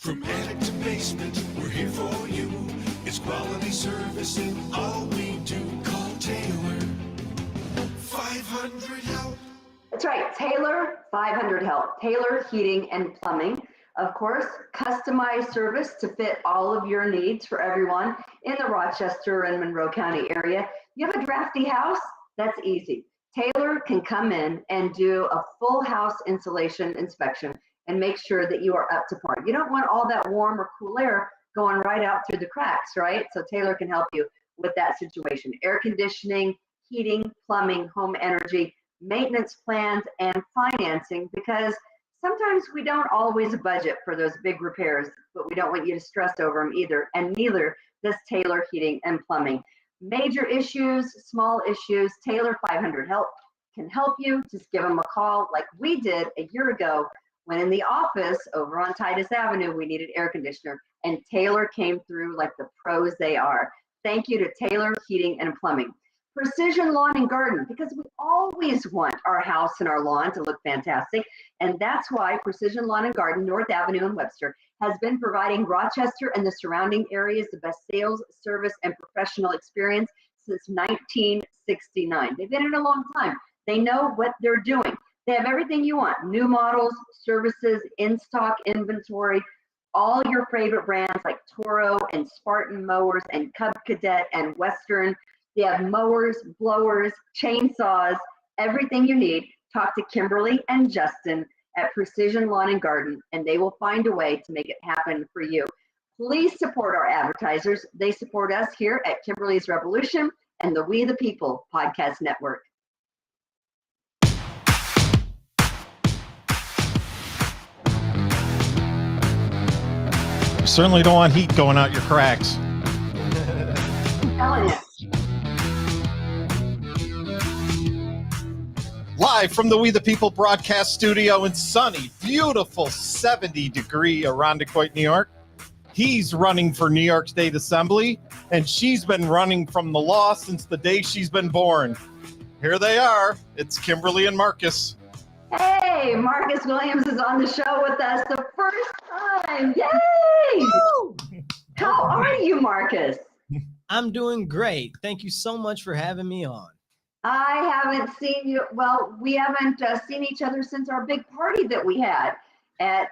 From attic to basement, we're here for you. It's quality service in all we do. Call Taylor, 500 help. That's right, Taylor 500 help. Taylor Heating and Plumbing. Of course, customized service to fit all of your needs for everyone in the Rochester and Monroe County area. You have a drafty house? That's easy. Taylor can come in and do a full house insulation inspection and make sure that you are up to par. You don't want all that warm or cool air going right out through the cracks, right? So Taylor can help you with that situation. Air conditioning, heating, plumbing, home energy, maintenance plans, and financing, because sometimes we don't always budget for those big repairs, but we don't want you to stress over them either, and neither does Taylor Heating and Plumbing. Major issues, small issues, Taylor 500 help can help you. Just give them a call like we did a year ago when in the office over on Titus Avenue, we needed air conditioner, and Taylor came through like the pros they are. Thank you to Taylor Heating and Plumbing. Precision Lawn and Garden, because we always want our house and our lawn to look fantastic. And that's why Precision Lawn and Garden, North Avenue in Webster, has been providing Rochester and the surrounding areas the best sales, service, and professional experience since 1969. They've been in a long time. They know what they're doing. They have everything you want: new models, services, in-stock inventory, all your favorite brands like Toro and Spartan mowers and Cub Cadet and Western. They have mowers, blowers, chainsaws, everything you need. Talk to Kimberly and Justin at Precision Lawn and Garden, and they will find a way to make it happen for you. Please support our advertisers. They support us here at Kimberly's Revolution and the We the People Podcast Network. You certainly don't want heat going out your cracks. I'm telling you. Live from the We the People broadcast studio in sunny, beautiful 70-degree Irondequoit, New York. He's running for New York State Assembly, and she's been running from the law since the day she's been born. Here they are. It's Kimberly and Marcus. Hey, Marcus Williams is on the show with us the first time. Yay! Woo! How are you, Marcus? I'm doing great. Thank you so much for having me on. I haven't seen you. Well, we haven't seen each other since our big party that we had at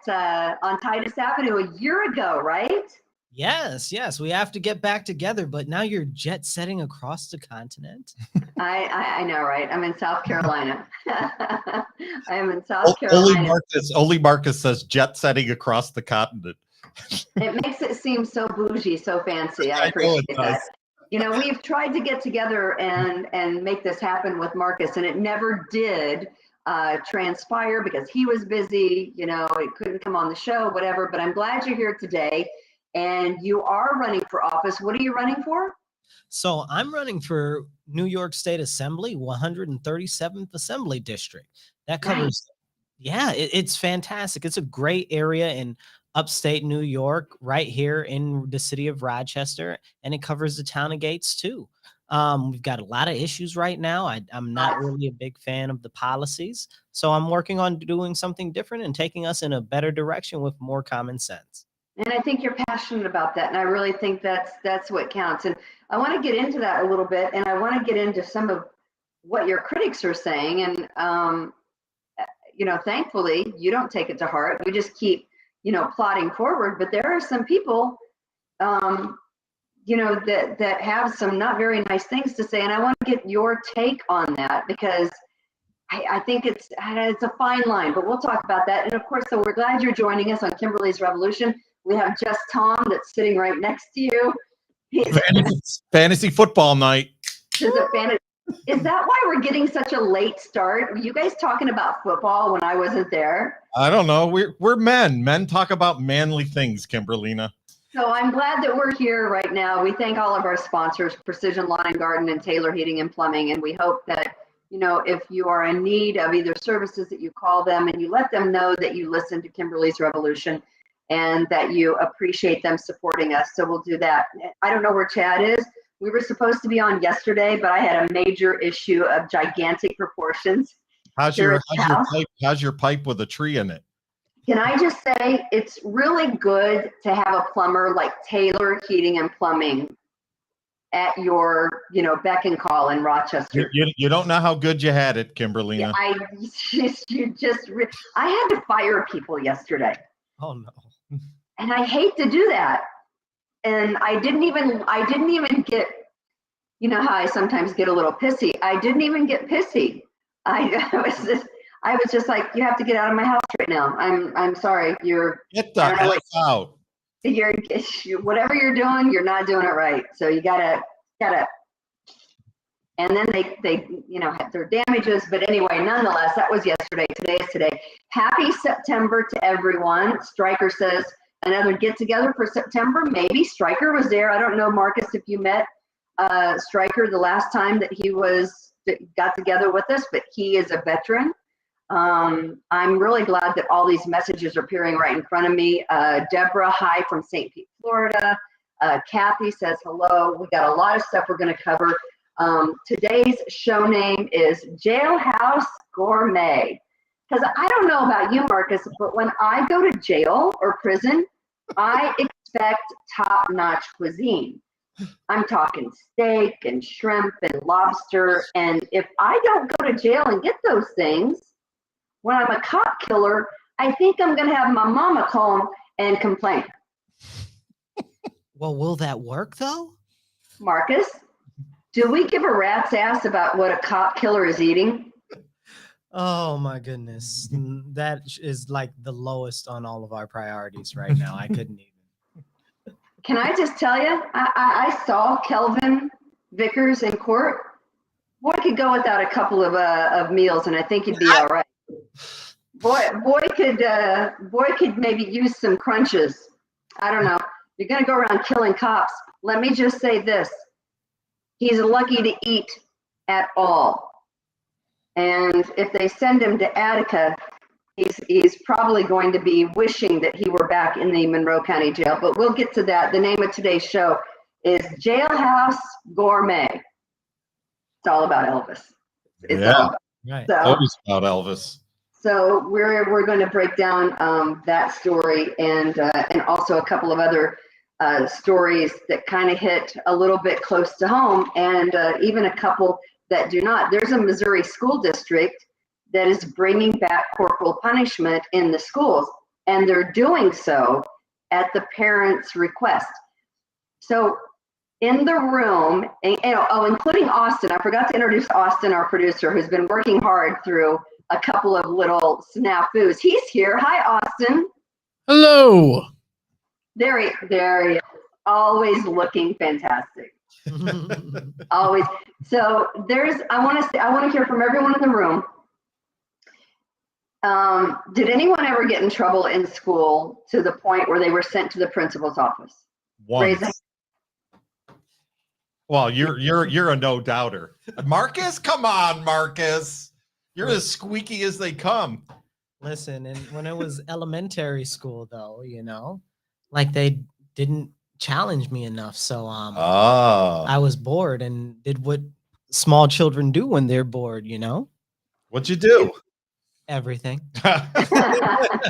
on Titus Avenue a year ago, right? Yes. We have to get back together, but now you're jet setting across the continent. I know, right? I'm in South Carolina. I am in South Carolina. Only Marcus says jet setting across the continent. It makes it seem so bougie, so fancy. I appreciate that. You know, we've tried to get together and make this happen with Marcus, and it never did transpire because he was busy. You know, he couldn't come on the show, whatever. But I'm glad you're here today, and you are running for office. What are you running for? So I'm running for New York State Assembly, 137th Assembly District. That covers, it's fantastic. It's a great area in upstate New York, right here in the city of Rochester, and it covers the town of Gates too. We've got a lot of issues right now. I'm not really a big fan of the policies, so I'm working on doing something different and taking us in a better direction with more common sense. And I think you're passionate about that, and I really think that's what counts. And I want to get into that a little bit, and I want to get into some of what your critics are saying. And you know, thankfully, you don't take it to heart. You just keep, you know, plodding forward. But there are some people, you know, that have some not very nice things to say, and I want to get your take on that, because I think it's a fine line. But we'll talk about that. And of course, so we're glad you're joining us on Kimberly's Revolution. We have Just Tom that's sitting right next to you. Fantasy football night. Is that why we're getting such a late start? Were you guys talking about football when I wasn't there? I don't know. We're men. Men talk about manly things, Kimberlina. So I'm glad that we're here right now. We thank all of our sponsors, Precision Lawn and Garden and Taylor Heating and Plumbing. And we hope that, you know, if you are in need of either services, that you call them and you let them know that you listen to Kimberly's Revolution and that you appreciate them supporting us. So we'll do that. I don't know where Chad is. We were supposed to be on yesterday, but I had a major issue of gigantic proportions. How's your pipe with a tree in it? Can I just say, it's really good to have a plumber like Taylor Heating and Plumbing at your, beck and call in Rochester. You don't know how good you had it, Kimberly. Yeah, I had to fire people yesterday. Oh no. And I hate to do that. And I didn't even get, how I sometimes get a little pissy. I didn't even get pissy. I was just like, you have to get out of my house right now. I'm sorry. Get the F out. You're whatever you're doing, you're not doing it right. So you gotta. And then they had their damages. But anyway, nonetheless, that was yesterday. Today is today. Happy September to everyone. Stryker says another get together for September. Maybe Stryker was there. I don't know, Marcus, if you met Stryker the last time that he got together with us, but he is a veteran. I'm really glad that all these messages are appearing right in front of me. Deborah, hi from St. Pete, Florida. Kathy says hello. We got a lot of stuff we're going to cover. Today's show name is Jailhouse Gourmet. Because I don't know about you, Marcus, but when I go to jail or prison, I expect top-notch cuisine. I'm talking steak and shrimp and lobster. And if I don't go to jail and get those things, when I'm a cop killer, I think I'm going to have my mama call and complain. Well, will that work though? Marcus, do we give a rat's ass about what a cop killer is eating? Oh my goodness. That is like the lowest on all of our priorities right now. I couldn't even. Can I just tell you, I saw Kelvin Vickers in court. Boy could go without a couple of meals, and I think he'd be all right. Boy could maybe use some crunches. I don't know. You're gonna go around killing cops. Let me just say this: he's lucky to eat at all. And if they send him to Attica, he's probably going to be wishing that he were back in the Monroe County Jail. But we'll get to that. The name of today's show is Jailhouse Gourmet. It's all about Elvis. It's all about, Right. so, Always about Elvis. So we're going to break down that story and also a couple of other stories that kind of hit a little bit close to home, and even a couple that do not. There's a Missouri school district that is bringing back corporal punishment in the schools, and they're doing so at the parents' request. So in the room, including Austin, I forgot to introduce Austin, our producer, who's been working hard through a couple of little snafus. He's here. Hi, Austin. Hello. There he is. Always looking fantastic. Always. So I want to hear from everyone in the room. Did anyone ever get in trouble in school to the point where they were sent to the principal's office? Once. Well, you're a no doubter. Marcus, come on, Marcus. You're as squeaky as they come. Listen, and when it was elementary school, though, like they didn't challenge me enough. So I was bored and did what small children do when they're bored, What'd you do? Everything.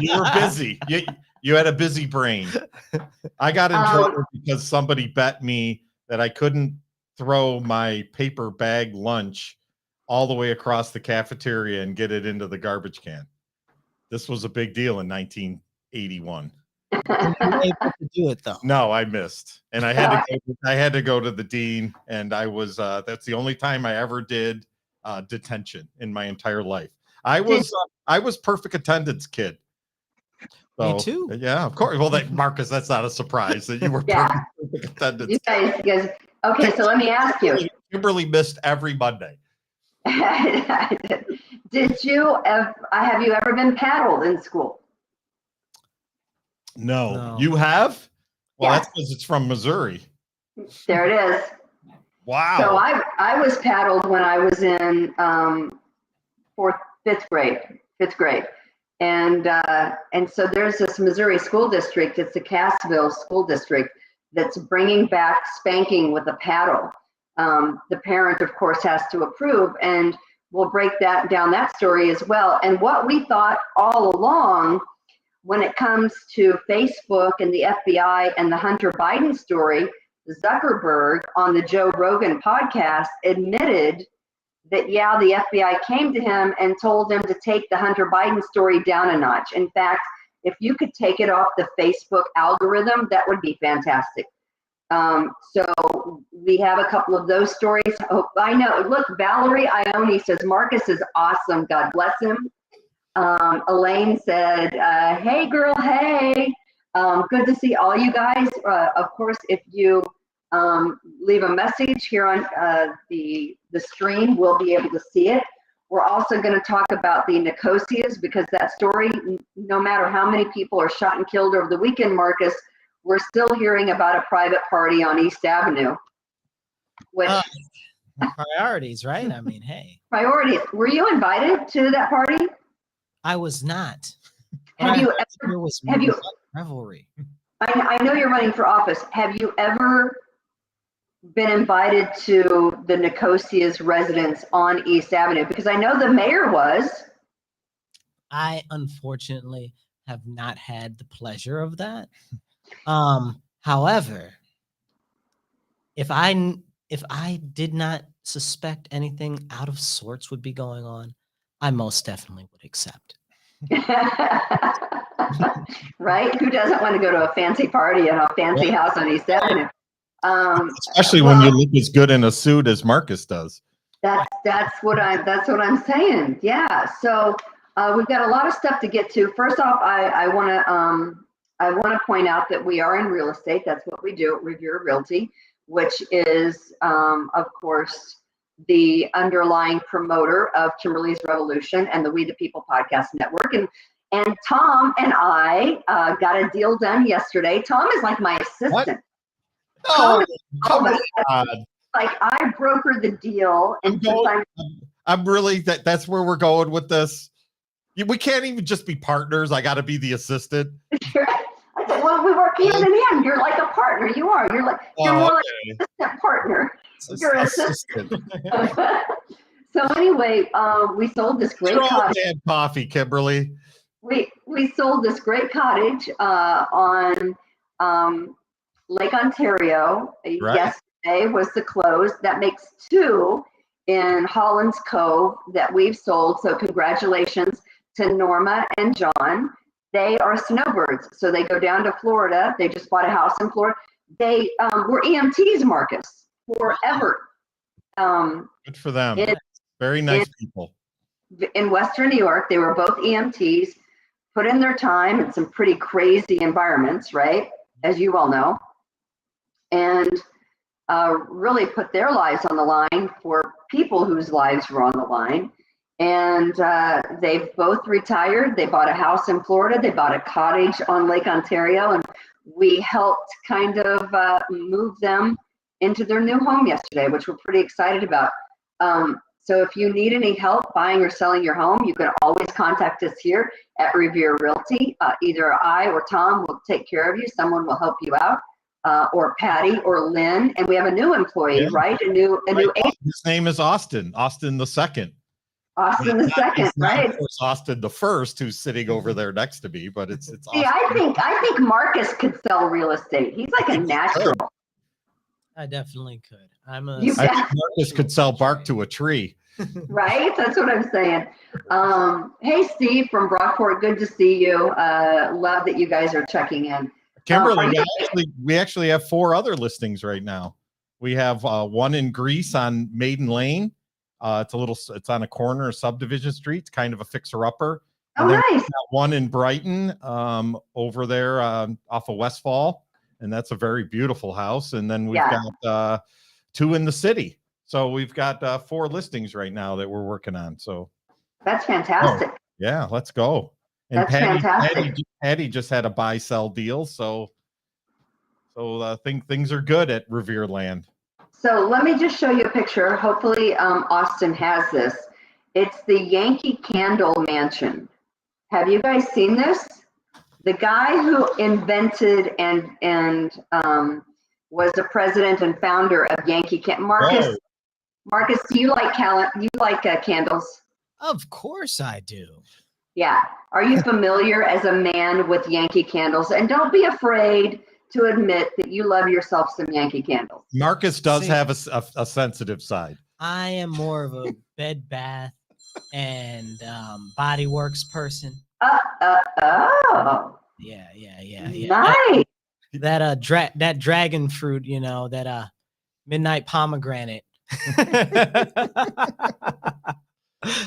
You were busy. You had a busy brain. I got in trouble because somebody bet me that I couldn't throw my paper bag lunch all the way across the cafeteria and get it into the garbage can. This was a big deal in 1981. You were able to do it though. No, I missed, and I had to go to the dean, and I was that's the only time I ever did detention in my entire life. I was perfect attendance kid. So, me too. Yeah, of course. Well, Marcus, that's not a surprise that you were perfect attendance. You guys. Okay, so let me ask you. Kimberly missed every Monday. Have you ever been paddled in school? No. You have? Well, Yeah. That's because it's from Missouri. There it is. Wow. So I was paddled when I was in fifth grade. And so there's this Missouri school district, it's the Cassville School District, that's bringing back spanking with a paddle. The parent, of course, has to approve, and we'll break that story as well. And what we thought all along when it comes to Facebook and the FBI and the Hunter Biden story, Zuckerberg on the Joe Rogan podcast admitted that, yeah, the FBI came to him and told him to take the Hunter Biden story down a notch. In fact, if you could take it off the Facebook algorithm, that would be fantastic. So we have a couple of those stories. Oh, I know. Look, Valerie Ione says, Marcus is awesome. God bless him. Elaine said, hey, girl, hey. Good to see all you guys. Of course, if you leave a message here on the stream, we'll be able to see it. We're also going to talk about the Nicosias, because that story, no matter how many people are shot and killed over the weekend, Marcus, we're still hearing about a private party on East Avenue. Which priorities, right? I mean, hey. Priorities. Were you invited to that party? I was not. Have you revelry? I know you're running for office. Have you ever been invited to the Nicosia's residence on East Avenue? Because I know the mayor was. I unfortunately have not had the pleasure of that. However, if I did not suspect anything out of sorts would be going on, I most definitely would accept. Right? Who doesn't want to go to a fancy party at a fancy house on East Avenue? Especially when you look as good in a suit as Marcus does. That's what I'm saying. Yeah. So we've got a lot of stuff to get to. First off, I want to point out that we are in real estate. That's what we do at Revere Realty, which is, of course, the underlying promoter of Kimberly's Revolution and the We the People podcast network. And Tom and I got a deal done yesterday. Tom is like my assistant. What? Oh, come on. Like, I brokered the deal, and I'm really that's where we're going with this. We can't even just be partners. I got to be the assistant. I said, well, we work hand in hand. You're like a partner. You are. You're more like an assistant partner. You're an assistant. So anyway, we sold this great cottage. Coffee, Kimberly. We sold this great cottage on Lake Ontario. Right. Yesterday was the close. That makes 2 in Holland's Cove that we've sold. So congratulations to Norma and John. They are snowbirds, so they go down to Florida. They just bought a house in Florida. They were EMTs, Marcus, forever. Good for them. Very nice people. In Western New York, they were both EMTs, put in their time in some pretty crazy environments, right? As you all know. And really put their lives on the line for people whose lives were on the line. And they've both retired. They bought a house in Florida. They bought a cottage on Lake Ontario. And we helped kind of move them into their new home yesterday, which we're pretty excited about. So if you need any help buying or selling your home, you can always contact us here at Revere Realty. Either I or Tom will take care of you. Someone will help you out, or Patty or Lynn. And we have a new employee, right? A new agent. His name is Austin the second. Austin the second, right? Of course, Austin the first, who's sitting over there next to me, but it's See, Austin. I think Marcus could sell real estate. He's like a natural. I definitely could. I think Marcus could sell bark to a tree. Right? That's what I'm saying. Hey, Steve from Brockport, good to see you. Love that you guys are checking in. Kimberly, we actually have 4 other listings right now. We have one in Greece on Maiden Lane. It's on a corner of Subdivision Street. It's kind of a fixer-upper. Oh, nice. We've got one in Brighton over there off of Westfall, and that's a very beautiful house. And then we've got 2 in the city. So we've got 4 listings right now that we're working on. So that's fantastic. Yeah, let's go. And that's fantastic. Patty just had a buy-sell deal, so I think things are good at Revere Land. So let me just show you a picture. Hopefully Austin has this. It's the Yankee Candle Mansion. Have you guys seen this? The guy who invented and was the president and founder of Yankee Candle. Marcus, do you like candles? Of course I do. Yeah. Are you familiar as a man with Yankee candles? And don't be afraid to admit that you love yourself some Yankee candles. Marcus does have a sensitive side. I am more of a Bed Bath and Body Works person. Oh. Yeah. Nice. That dragon fruit, that midnight pomegranate.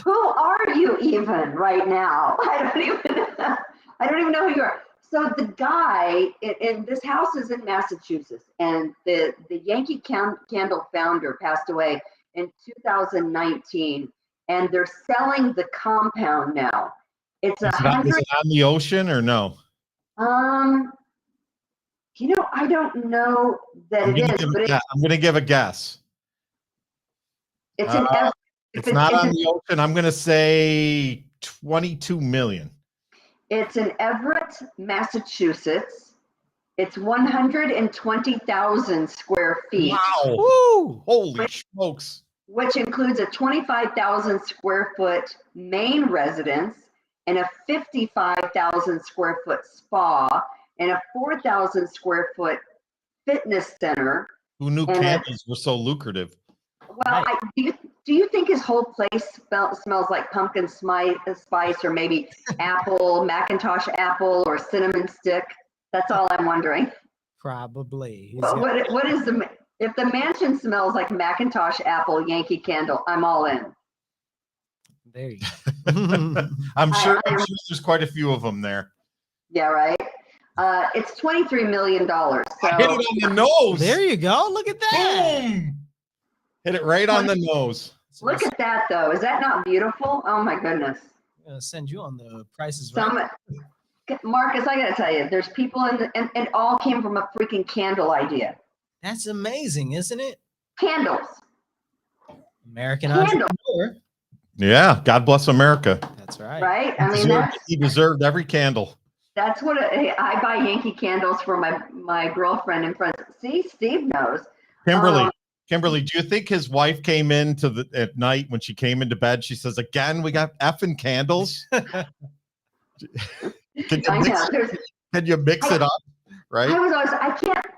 Who are you even right now? I don't even know who you are. So the guy in this house is in Massachusetts, and the Yankee Candle founder passed away in 2019, and they're selling the compound now. It's Is it on the ocean or no? I don't know that it is, but I'm going to give a guess. it's it's not on the ocean. I'm going to say 22 million. It's in Everett, Massachusetts. It's 120,000 square feet. Wow. Woo! Holy smokes. Which includes a 25,000 square foot main residence and a 55,000 square foot spa and a 4,000 square foot fitness center. Who knew candles were so lucrative? Well, do you think his whole place smells like pumpkin spice or maybe apple, Macintosh apple, or cinnamon stick? That's all I'm wondering. Probably. What is if the mansion smells like Macintosh apple Yankee Candle, I'm all in. There you go. I'm sure there's quite a few of them there. Yeah, right. It's $23 million. So. I hit it on the nose. There you go. Look at that. Boom. Hit it right on the nose. Look at that, though. Is that not beautiful? Oh, my goodness. I'm going to send you on the prices right. Marcus, I got to tell you, there's people and it all came from a freaking candle idea. That's amazing, isn't it? Candles. American entrepreneur. Yeah. God bless America. That's right. Right? I mean, he deserved every candle. That's what I buy Yankee candles for my girlfriend and friends. See, Steve knows. Kimberly, do you think his wife came in at night when she came into bed? She says, "Again, we got effing candles." Can you mix it up? Right?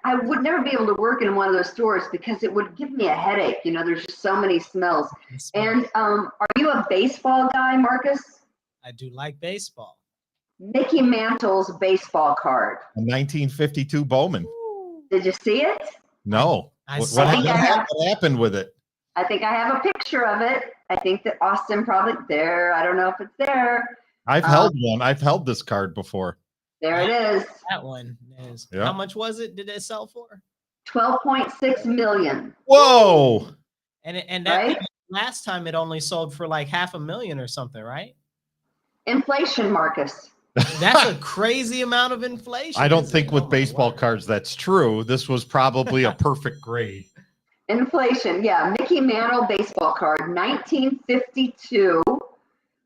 I would never be able to work in one of those stores because it would give me a headache. There's just so many smells. And are you a baseball guy, Marcus? I do like baseball. Mickey Mantle's baseball card. A 1952 Bowman. Did you see it? No. What happened with it? I think I have a picture of it. I think that Austin probably there. I don't know if it's there. I've held one. I've held this card before. There it is. That one is. Yep. How much was it? Did it sell for? 12.6 million. Whoa. And that last time it only sold for like $500,000 or something, right? Inflation, Marcus. That's a crazy amount of inflation. I don't think with baseball cards that's true. This was probably a perfect grade. Inflation, yeah. Mickey Mantle baseball card, 1952,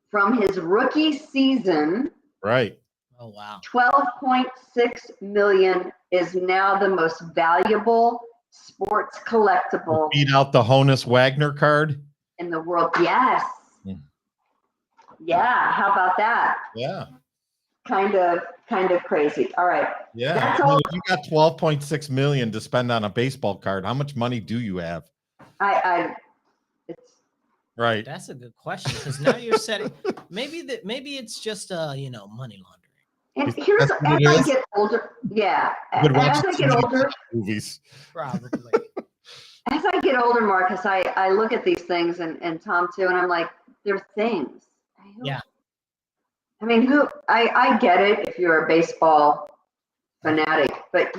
from his rookie season. Right. Oh, wow. 12.6 million is now the most valuable sports collectible. Beat out the Honus Wagner card in the world. Yes. Yeah. How about that? Yeah. Kind of crazy. All right. Yeah. You got 12.6 million to spend on a baseball card. How much money do you have? It's right. That's a good question because now you're setting. Maybe it's just money laundering. And here's as I get older. Yeah. As I get older. Movies. Probably. As I get older, Marcus, I look at these things and Tom too, and I'm like, they're things. Yeah. I mean, I get it if you're a baseball fanatic, but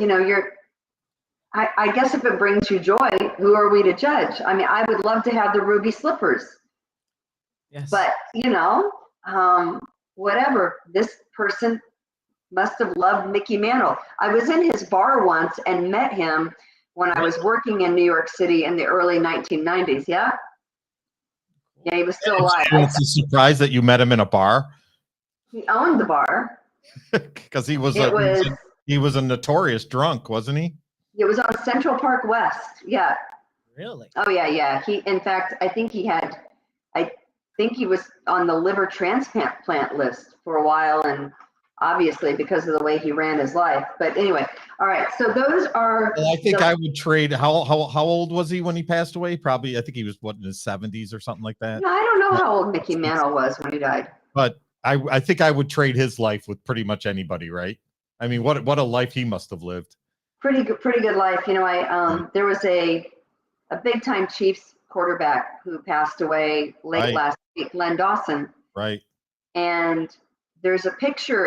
I guess if it brings you joy, who are we to judge? I mean, I would love to have the ruby slippers. Yes. But whatever. This person must have loved Mickey Mantle. I was in his bar once and met him when I was working in New York City in the early 1990s. Yeah. Yeah, he was still alive. It's a surprise that you met him in a bar. He owned the bar. Because he was a notorious drunk, wasn't he? It was on Central Park West. Yeah. Really? Oh yeah. He, in fact, I think he had, think he was on the liver transplant list for a while, and obviously because of the way he ran his life. But anyway, all right. So those are. Well, I think I would trade. How old was he when he passed away? Probably, I think he was in his 70s or something like that. No, I don't know how old Mickey Mantle was when he died. But I think I would trade his life with pretty much anybody, right? I mean, what a life he must have lived. Pretty good life. You know, there was a big time Chiefs quarterback who passed away late last week, Len Dawson. Right. And there's a picture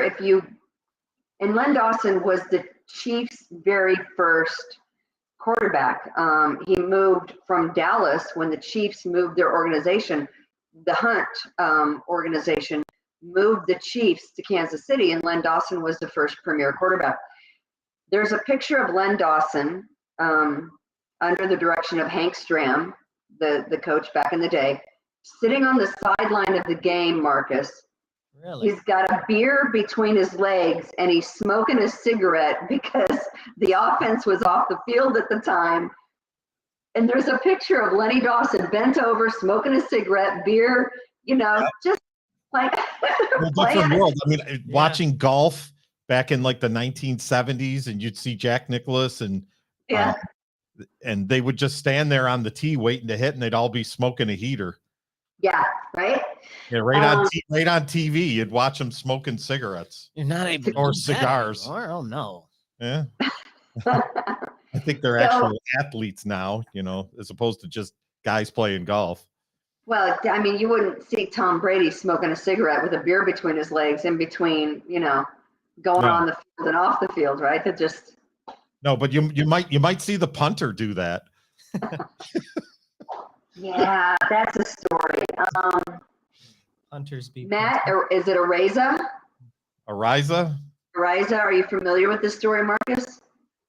and Len Dawson was the Chiefs' very first quarterback. He moved from Dallas when the Chiefs moved their organization. The Hunt organization moved the Chiefs to Kansas City, and Len Dawson was the first premier quarterback. There's a picture of Len Dawson under the direction of Hank Stram, the coach back in the day, sitting on the sideline of the game, Marcus. Really? He's got a beer between his legs and he's smoking a cigarette because the offense was off the field at the time. And there's a picture of Lenny Dawson bent over, smoking a cigarette, beer, just like a different world. I mean, watching golf back in like the 1970s, and you'd see Jack Nicklaus and they would just stand there on the tee waiting to hit, and they'd all be smoking a heater. Yeah, right. Yeah, right on TV, you'd watch them smoking cigarettes. You're not able or cigars. Oh no. Yeah. I think they're actual athletes now, as opposed to just guys playing golf. Well, I mean, you wouldn't see Tom Brady smoking a cigarette with a beer between his legs in between, going on the field and off the field, right? That just. No, but you might see the punter do that. Yeah, that's a story. Hunters be Matt, or is it Araiza? Araiza, are you familiar with this story, Marcus?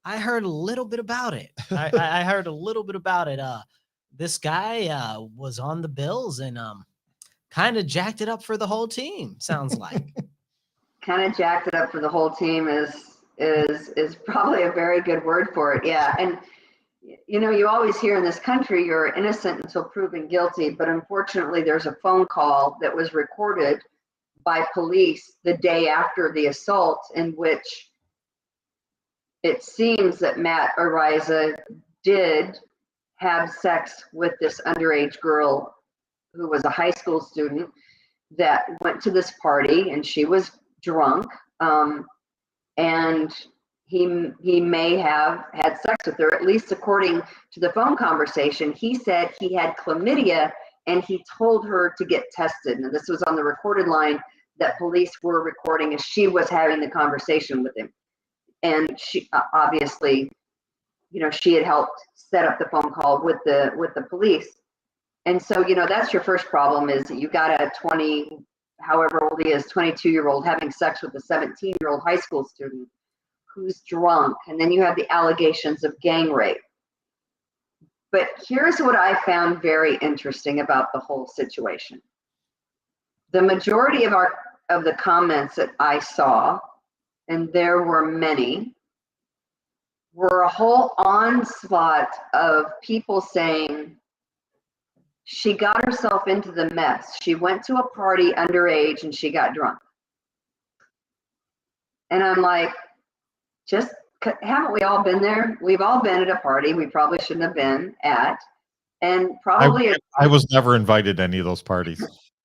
I heard a little bit about it. I heard a little bit about it. This guy was on the Bills and kind of jacked it up for the whole team. Sounds like. Kind of jacked it up for the whole team is probably a very good word for it. Yeah, and you always hear in this country you're innocent until proven guilty, but unfortunately there's a phone call that was recorded by police the day after the assault in which it seems that Matt Araiza did have sex with this underage girl who was a high school student that went to this party, and she was drunk, and he may have had sex with her, at least according to the phone conversation. He said he had chlamydia and he told her to get tested. And this was on the recorded line that police were recording as she was having the conversation with him. And she obviously, she had helped set up the phone call with the police. And so, that's your first problem, is that you got a however old he is, 22-year-old having sex with a 17-year-old high school student who's drunk. And then you have the allegations of gang rape. But here's what I found very interesting about the whole situation. The majority of the comments that I saw, and there were many, were a whole onslaught of people saying she got herself into the mess. She went to a party underage and she got drunk. And I'm like, haven't we all been there? We've all been at a party we probably shouldn't have been at. And probably I was never invited to any of those parties.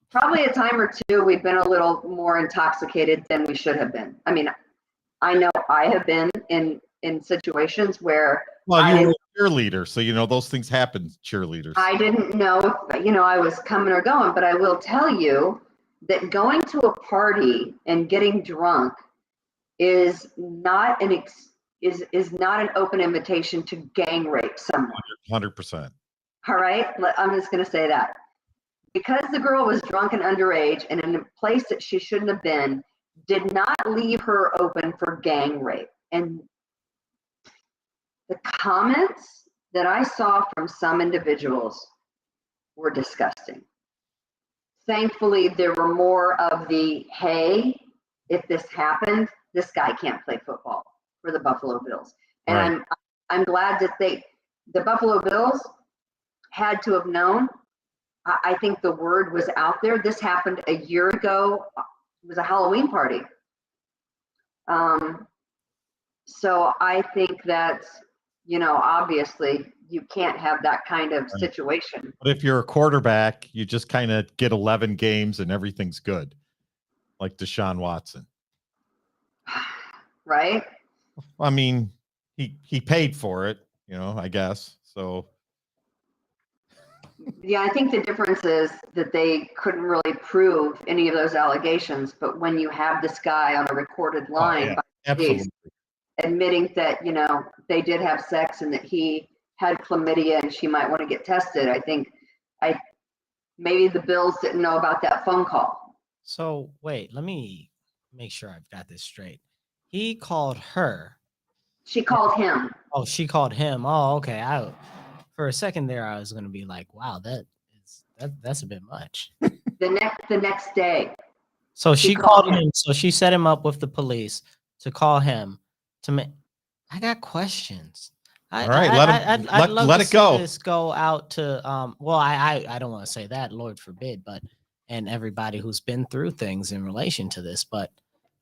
Probably a time or two we've been a little more intoxicated than we should have been. I mean, I know I have been in situations where you were a cheerleader, so those things happen, cheerleaders. I didn't know if I was coming or going, but I will tell you that going to a party and getting drunk is not an open invitation to gang rape someone. 100%. All right, I'm just going to say that. Because the girl was drunk and underage and in a place that she shouldn't have been, did not leave her open for gang rape. And the comments that I saw from some individuals were disgusting. Thankfully, there were more of the, hey, if this happened, this guy can't play football for the Buffalo Bills. And right. I'm glad that the Buffalo Bills had to have known. I think the word was out there. This happened a year ago. It was a Halloween party. So I think that, obviously you can't have that kind of situation. But if you're a quarterback, you just kind of get 11 games and everything's good, like Deshaun Watson. Right? I mean, he paid for it, I guess. So yeah, I think the difference is that they couldn't really prove any of those allegations, but when you have this guy on a recorded line by absolutely admitting that, they did have sex and that he had chlamydia and she might want to get tested, I think maybe the Bills didn't know about that phone call. So wait, let me make sure I've got this straight. He called her. She called him. Oh, she called him. Oh, okay. For a second there, I was going to be like, wow, that's a bit much. The next day. So she called him. So she set him up with the police to call him to make. I got questions. All right, I'd love let to it go. see this go out to well, I don't want to say that, Lord forbid, but and everybody who's been through things in relation to this, but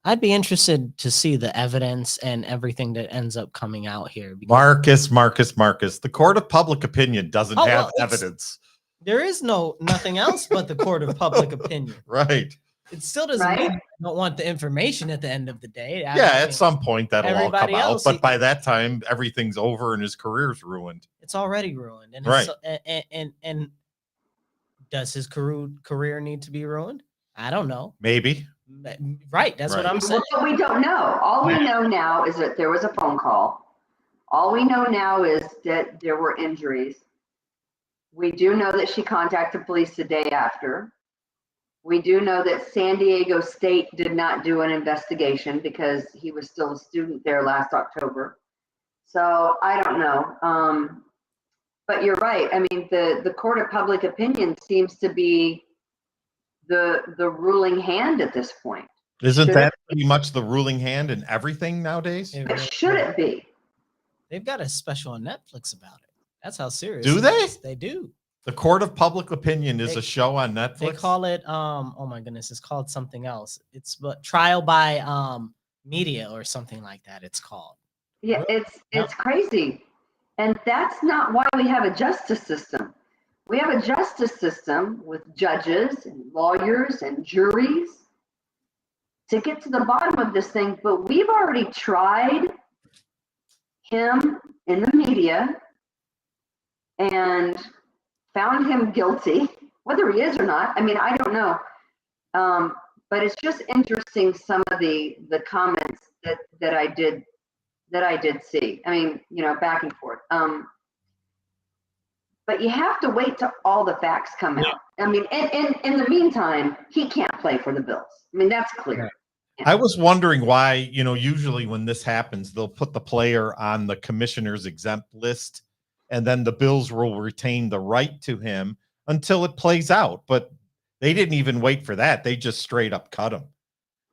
I'd be interested to see the evidence and everything that ends up coming out here. Marcus. The court of public opinion doesn't have evidence. There is nothing else but the court of public opinion. Right. It still doesn't mean I don't want the information at the end of the day. At some point that'll all come out, but by that time everything's over and his career's ruined. It's already ruined. And right. And does his career need to be ruined? I don't know. Maybe. Right. That's what I'm saying. Well, we don't know. All we know now is that there was a phone call. All we know now is that there were injuries. We do know that she contacted police the day after. We do know that San Diego State did not do an investigation because he was still a student there last October. So I don't know. But you're right. I mean, the court of public opinion seems to be the ruling hand at this point. Isn't that pretty much the ruling hand in everything nowadays? But should it be? They've got a special on Netflix about it. That's how serious. Do they? They do. The court of public opinion is a show on Netflix. They call it oh my goodness, it's called something else. It's trial by media or something like that. It's called. Yeah, it's crazy. And that's not why we have a justice system. We have a justice system with judges and lawyers and juries to get to the bottom of this thing, but we've already tried him in the media and found him guilty, whether he is or not. I mean, I don't know. But it's just interesting, some of the comments that I did see. I mean, back and forth. But you have to wait till all the facts come out. I mean, in the meantime, he can't play for the Bills. I mean, that's clear. I was wondering why, usually when this happens, they'll put the player on the commissioner's exempt list, and then the Bills will retain the right to him until it plays out. But they didn't even wait for that. They just straight up cut him,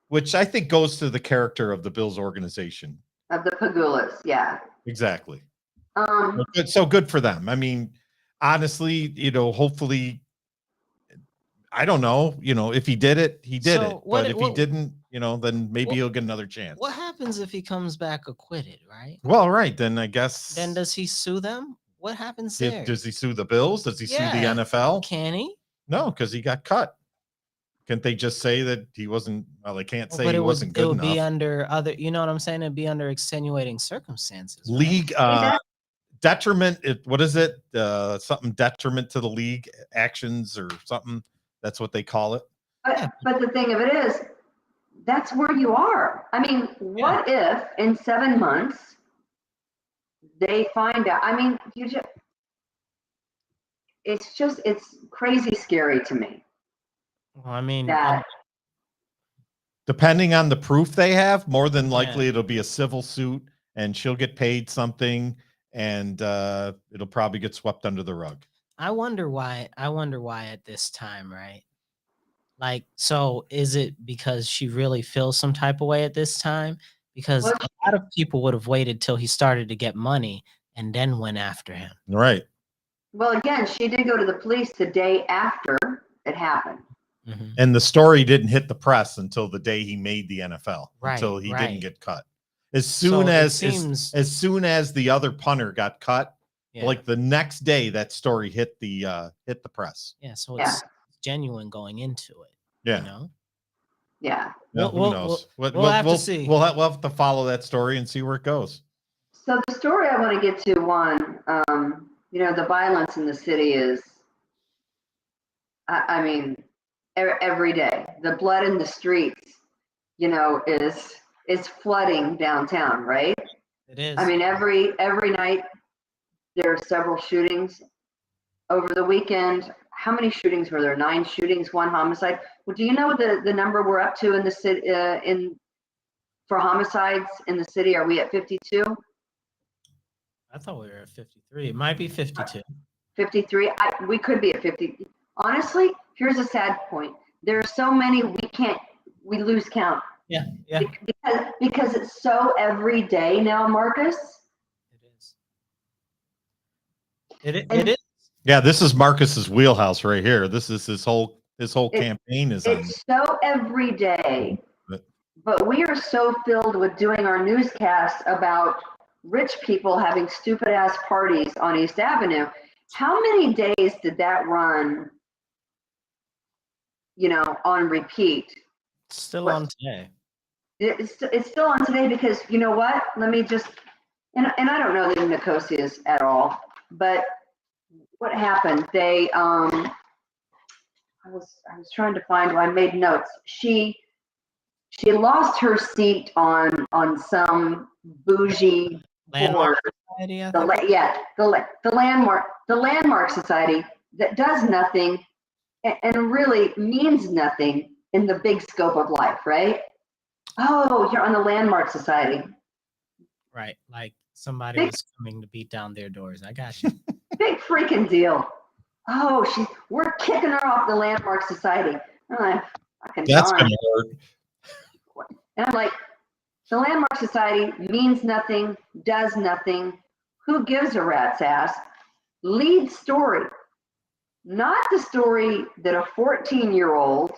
which I think goes to the character of the Bills organization. Of the Pagulas, yeah. Exactly. So good for them. I mean, honestly, hopefully, I don't know, if he did it, he did it. But if he didn't, then maybe he'll get another chance. What happens if he comes back acquitted, right? Well, right. Then I guess. Then does he sue them? What happens there? Does he sue the Bills? Does he sue the NFL? Can he? No, because he got cut. Can't they just say that he wasn't? Well, they can't say he wasn't good enough. It would be under other, you know what I'm saying? It'd be under extenuating circumstances. Right? League detriment. What is it? Something detriment to the league actions or something. That's what they call it. But the thing of it is, that's where you are. I mean, what if in 7 months they find out? I mean, it's crazy scary to me. Well, I mean, depending on the proof they have, more than likely it'll be a civil suit and she'll get paid something and it'll probably get swept under the rug. I wonder why at this time, right? Like, so is it because she really feels some type of way at this time? Because a lot of people would have waited till he started to get money and then went after him. Right. Well, again, she did go to the police the day after it happened. And the story didn't hit the press until the day he made the NFL, Right, until he right. didn't get cut. As soon as the other punter got cut, like the next day, that story hit the press. Yeah, so it's genuine going into it. Yeah. You know? Yeah. Well, who knows? We'll have to see. We'll have to follow that story and see where it goes. So the story I want to get to, one, the violence in the city is, I mean, every day. The blood in the streets, is flooding downtown, right? It is. I mean, every night there are several shootings. Over the weekend, how many shootings were there? 9 shootings, 1 homicide. Well, do you know the number we're up to in the city for homicides in the city? Are we at 52? I thought we were at 53. It might be 52. 53. We could be at 50. Honestly, here's a sad point. There are so many we lose count. Yeah. Because it's so every day now, Marcus. It is. Yeah, this is Marcus's wheelhouse right here. This is his whole campaign is on. It's so every day. But we are so filled with doing our newscasts about rich people having stupid ass parties on East Avenue. How many days did that run, on repeat? Still on today. It's still on today because you know what? Let me just, and I don't know the Nicosias at all, but what happened? They, I was trying to find. I made notes. She lost her seat on some bougie Landmark board. Society, The Landmark Society that does nothing and really means nothing in the big scope of life, right? Oh, you're on the Landmark Society. Right. Like somebody was coming to beat down their doors. I got you. Big freaking deal. Oh, we're kicking her off the Landmark Society. I'm like, that's gonna hurt. And I'm like, the Landmark Society means nothing, does nothing. Who gives a rat's ass? Lead story. Not the story that a 14-year-old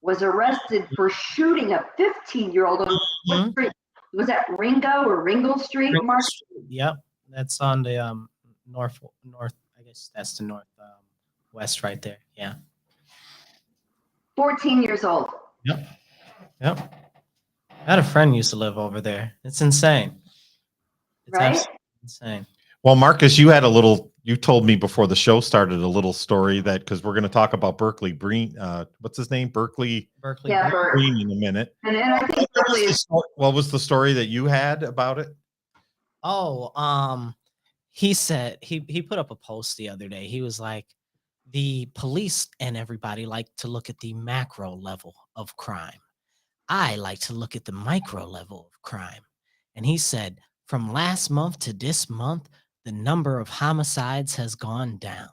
was arrested for shooting a 15-year-old on what street? Was that Ringo or Ringle Street, Mark? Yep. That's on the north. I guess that's the north west right there. Yeah. 14 years old. Yep. I had a friend used to live over there. It's insane. It's Right? absolutely insane. Well, Marcus, you told me before the show started a little story that because we're going to talk about Berkeley Breen, what's his name? Berkeley Yeah, Breen in a minute. And I think Berkeley is. What was the story that you had about it? Oh, he said he put up a post the other day. He was like, the police and everybody like to look at the macro level of crime. I like to look at the micro level of crime. And he said, from last month to this month, the number of homicides has gone down.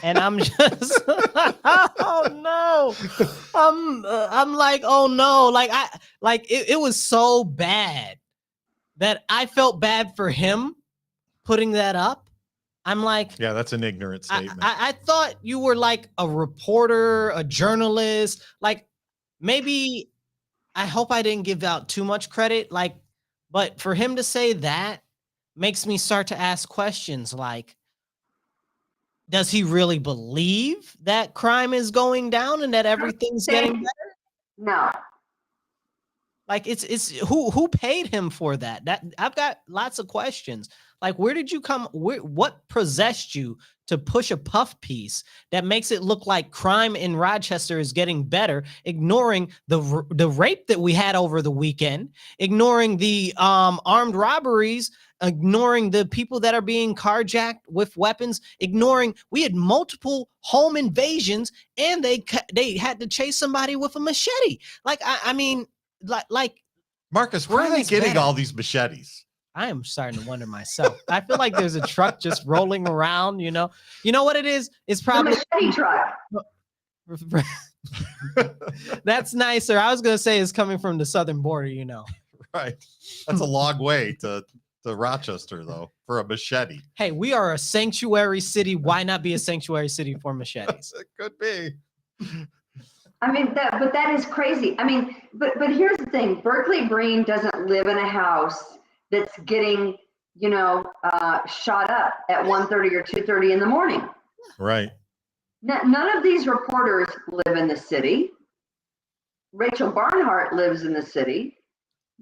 And I'm just, oh no. I'm like, oh no. It was so bad that I felt bad for him putting that up. I'm like, yeah, that's an ignorant statement. I thought you were like a reporter, a journalist. Like maybe, I hope I didn't give out too much credit. But for him to say that makes me start to ask questions like, does he really believe that crime is going down and that everything's getting better? No. Like it's who paid him for that? That I've got lots of questions. Like, where did you come? What possessed you to push a puff piece that makes it look like crime in Rochester is getting better, ignoring the rape that we had over the weekend, ignoring the armed robberies, ignoring the people that are being carjacked with weapons, ignoring we had multiple home invasions and they had to chase somebody with a machete. I mean, Marcus, where are they getting better. all these machetes? I am starting to wonder myself. I feel like there's a truck just rolling around, You know what it is? It's probably the machete truck. That's nicer. I was going to say it's coming from the southern border, Right. That's a long way to to Rochester though for a machete. Hey, we are a sanctuary city. Why not be a sanctuary city for machetes? It could be. I mean, but that is crazy. I mean, but here's the thing. Berkeley Green doesn't live in a house that's getting, shot up at 1:30 or 2:30 in the morning. Right. None of these reporters live in the city. Rachel Barnhart lives in the city,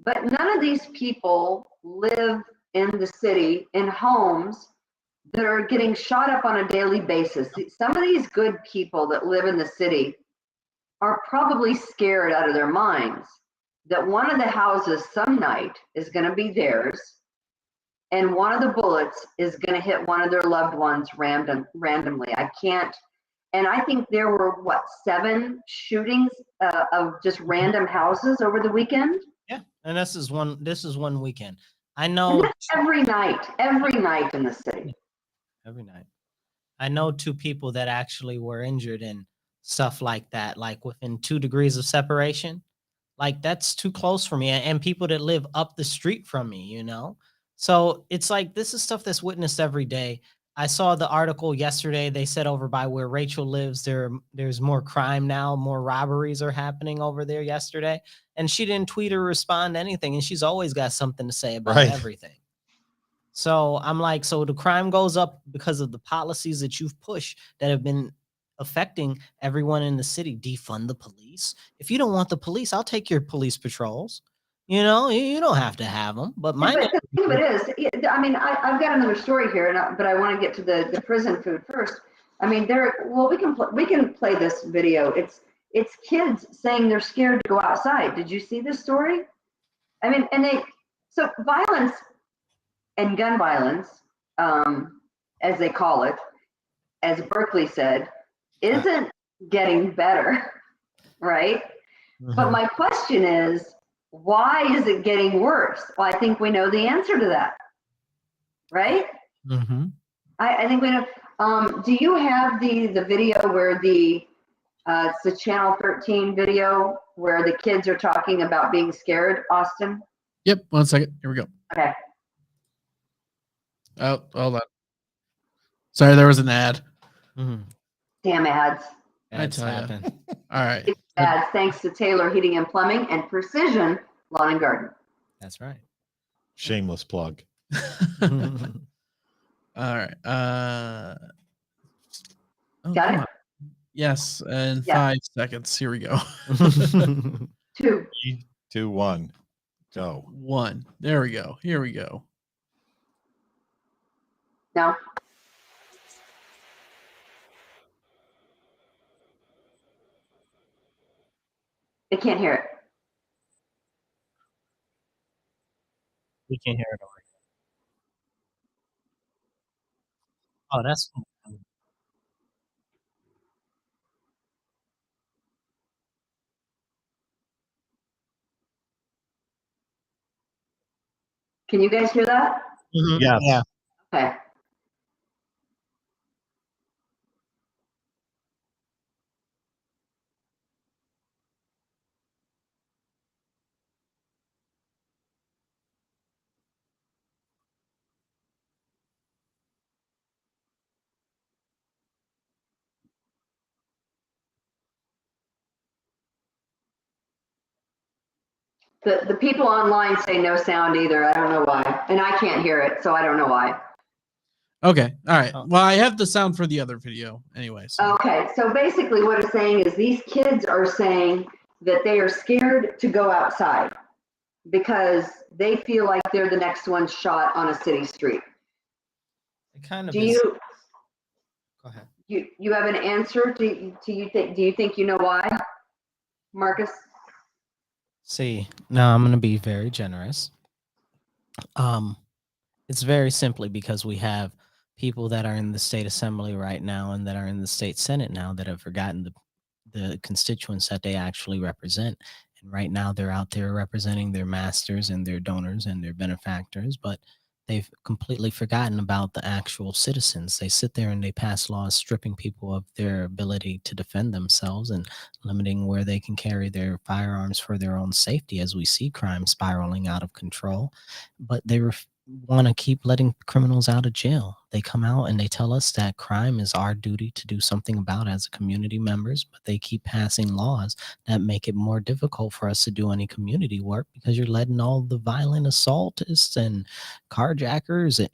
but none of these people live in the city in homes that are getting shot up on a daily basis. Some of these good people that live in the city are probably scared out of their minds that one of the houses some night is going to be theirs and one of the bullets is going to hit one of their loved ones randomly. I can't. And I think there were 7 shootings of just random houses over the weekend. Yeah, and this is one weekend. I know every night in the city. Every night. I know 2 people that actually were injured and stuff like that, like within 2 degrees of separation. Like that's too close for me. And people that live up the street from me, So it's like this is stuff that's witnessed every day. I saw the article yesterday. They said over by where Rachel lives, there's more crime now, more robberies are happening over there yesterday. And she didn't tweet or respond to anything. And she's always got something to say about everything. So I'm like, so the crime goes up because of the policies that you've pushed that have been affecting everyone in the city. Defund the police. If you don't want the police, I'll take your police patrols. You don't have to have them. But the thing of it is, I mean, I've got another story here, but I want to get to the prison food first. I mean, we can play this video. It's kids saying they're scared to go outside. Did you see this story? I mean, so violence and gun violence, as they call it, as Berkeley said, isn't getting better, right? Mm-hmm. But my question is, why is it getting worse? Well, I think we know the answer to that, right? Mm-hmm. I think we know. Do you have the video where it's the Channel 13 video where the kids are talking about being scared, Austin? Yep. 1 second. Here we go. Okay. Oh, hold on. Sorry, there was an ad. Mm-hmm. Damn ads. I tell you. All right. Ads, thanks to Taylor Heating and Plumbing and Precision Lawn and Garden. That's right. Shameless plug. All right. Got it? Yes, in 5 seconds. Here we go. 2. 3, 2, 1. Go. 1. There we go. Here we go. No. I can't hear it. We can't hear it over here. Oh, that's Can you guys hear that? mm-hmm. Yes. Yeah. Okay. The people online say no sound either. I don't know why. And I can't hear it, so I don't know why. Okay. All right. Well, I have the sound for the other video anyway. So. Okay. So basically what it's saying is these kids are saying that they are scared to go outside because they feel like they're the next one shot on a city street. It kind of do is. you Go ahead. You have an answer? Do you think you know why, Marcus? See, now I'm going to be very generous. It's very simply because we have people that are in the state assembly right now and that are in the state senate now that have forgotten the constituents that they actually represent. And right now they're out there representing their masters and their donors and their benefactors, but they've completely forgotten about the actual citizens. They sit there and they pass laws stripping people of their ability to defend themselves and limiting where they can carry their firearms for their own safety as we see crime spiraling out of control. But they want to keep letting criminals out of jail. They come out and they tell us that crime is our duty to do something about as a community members, but they keep passing laws that make it more difficult for us to do any community work because you're letting all the violent assaultists and carjackers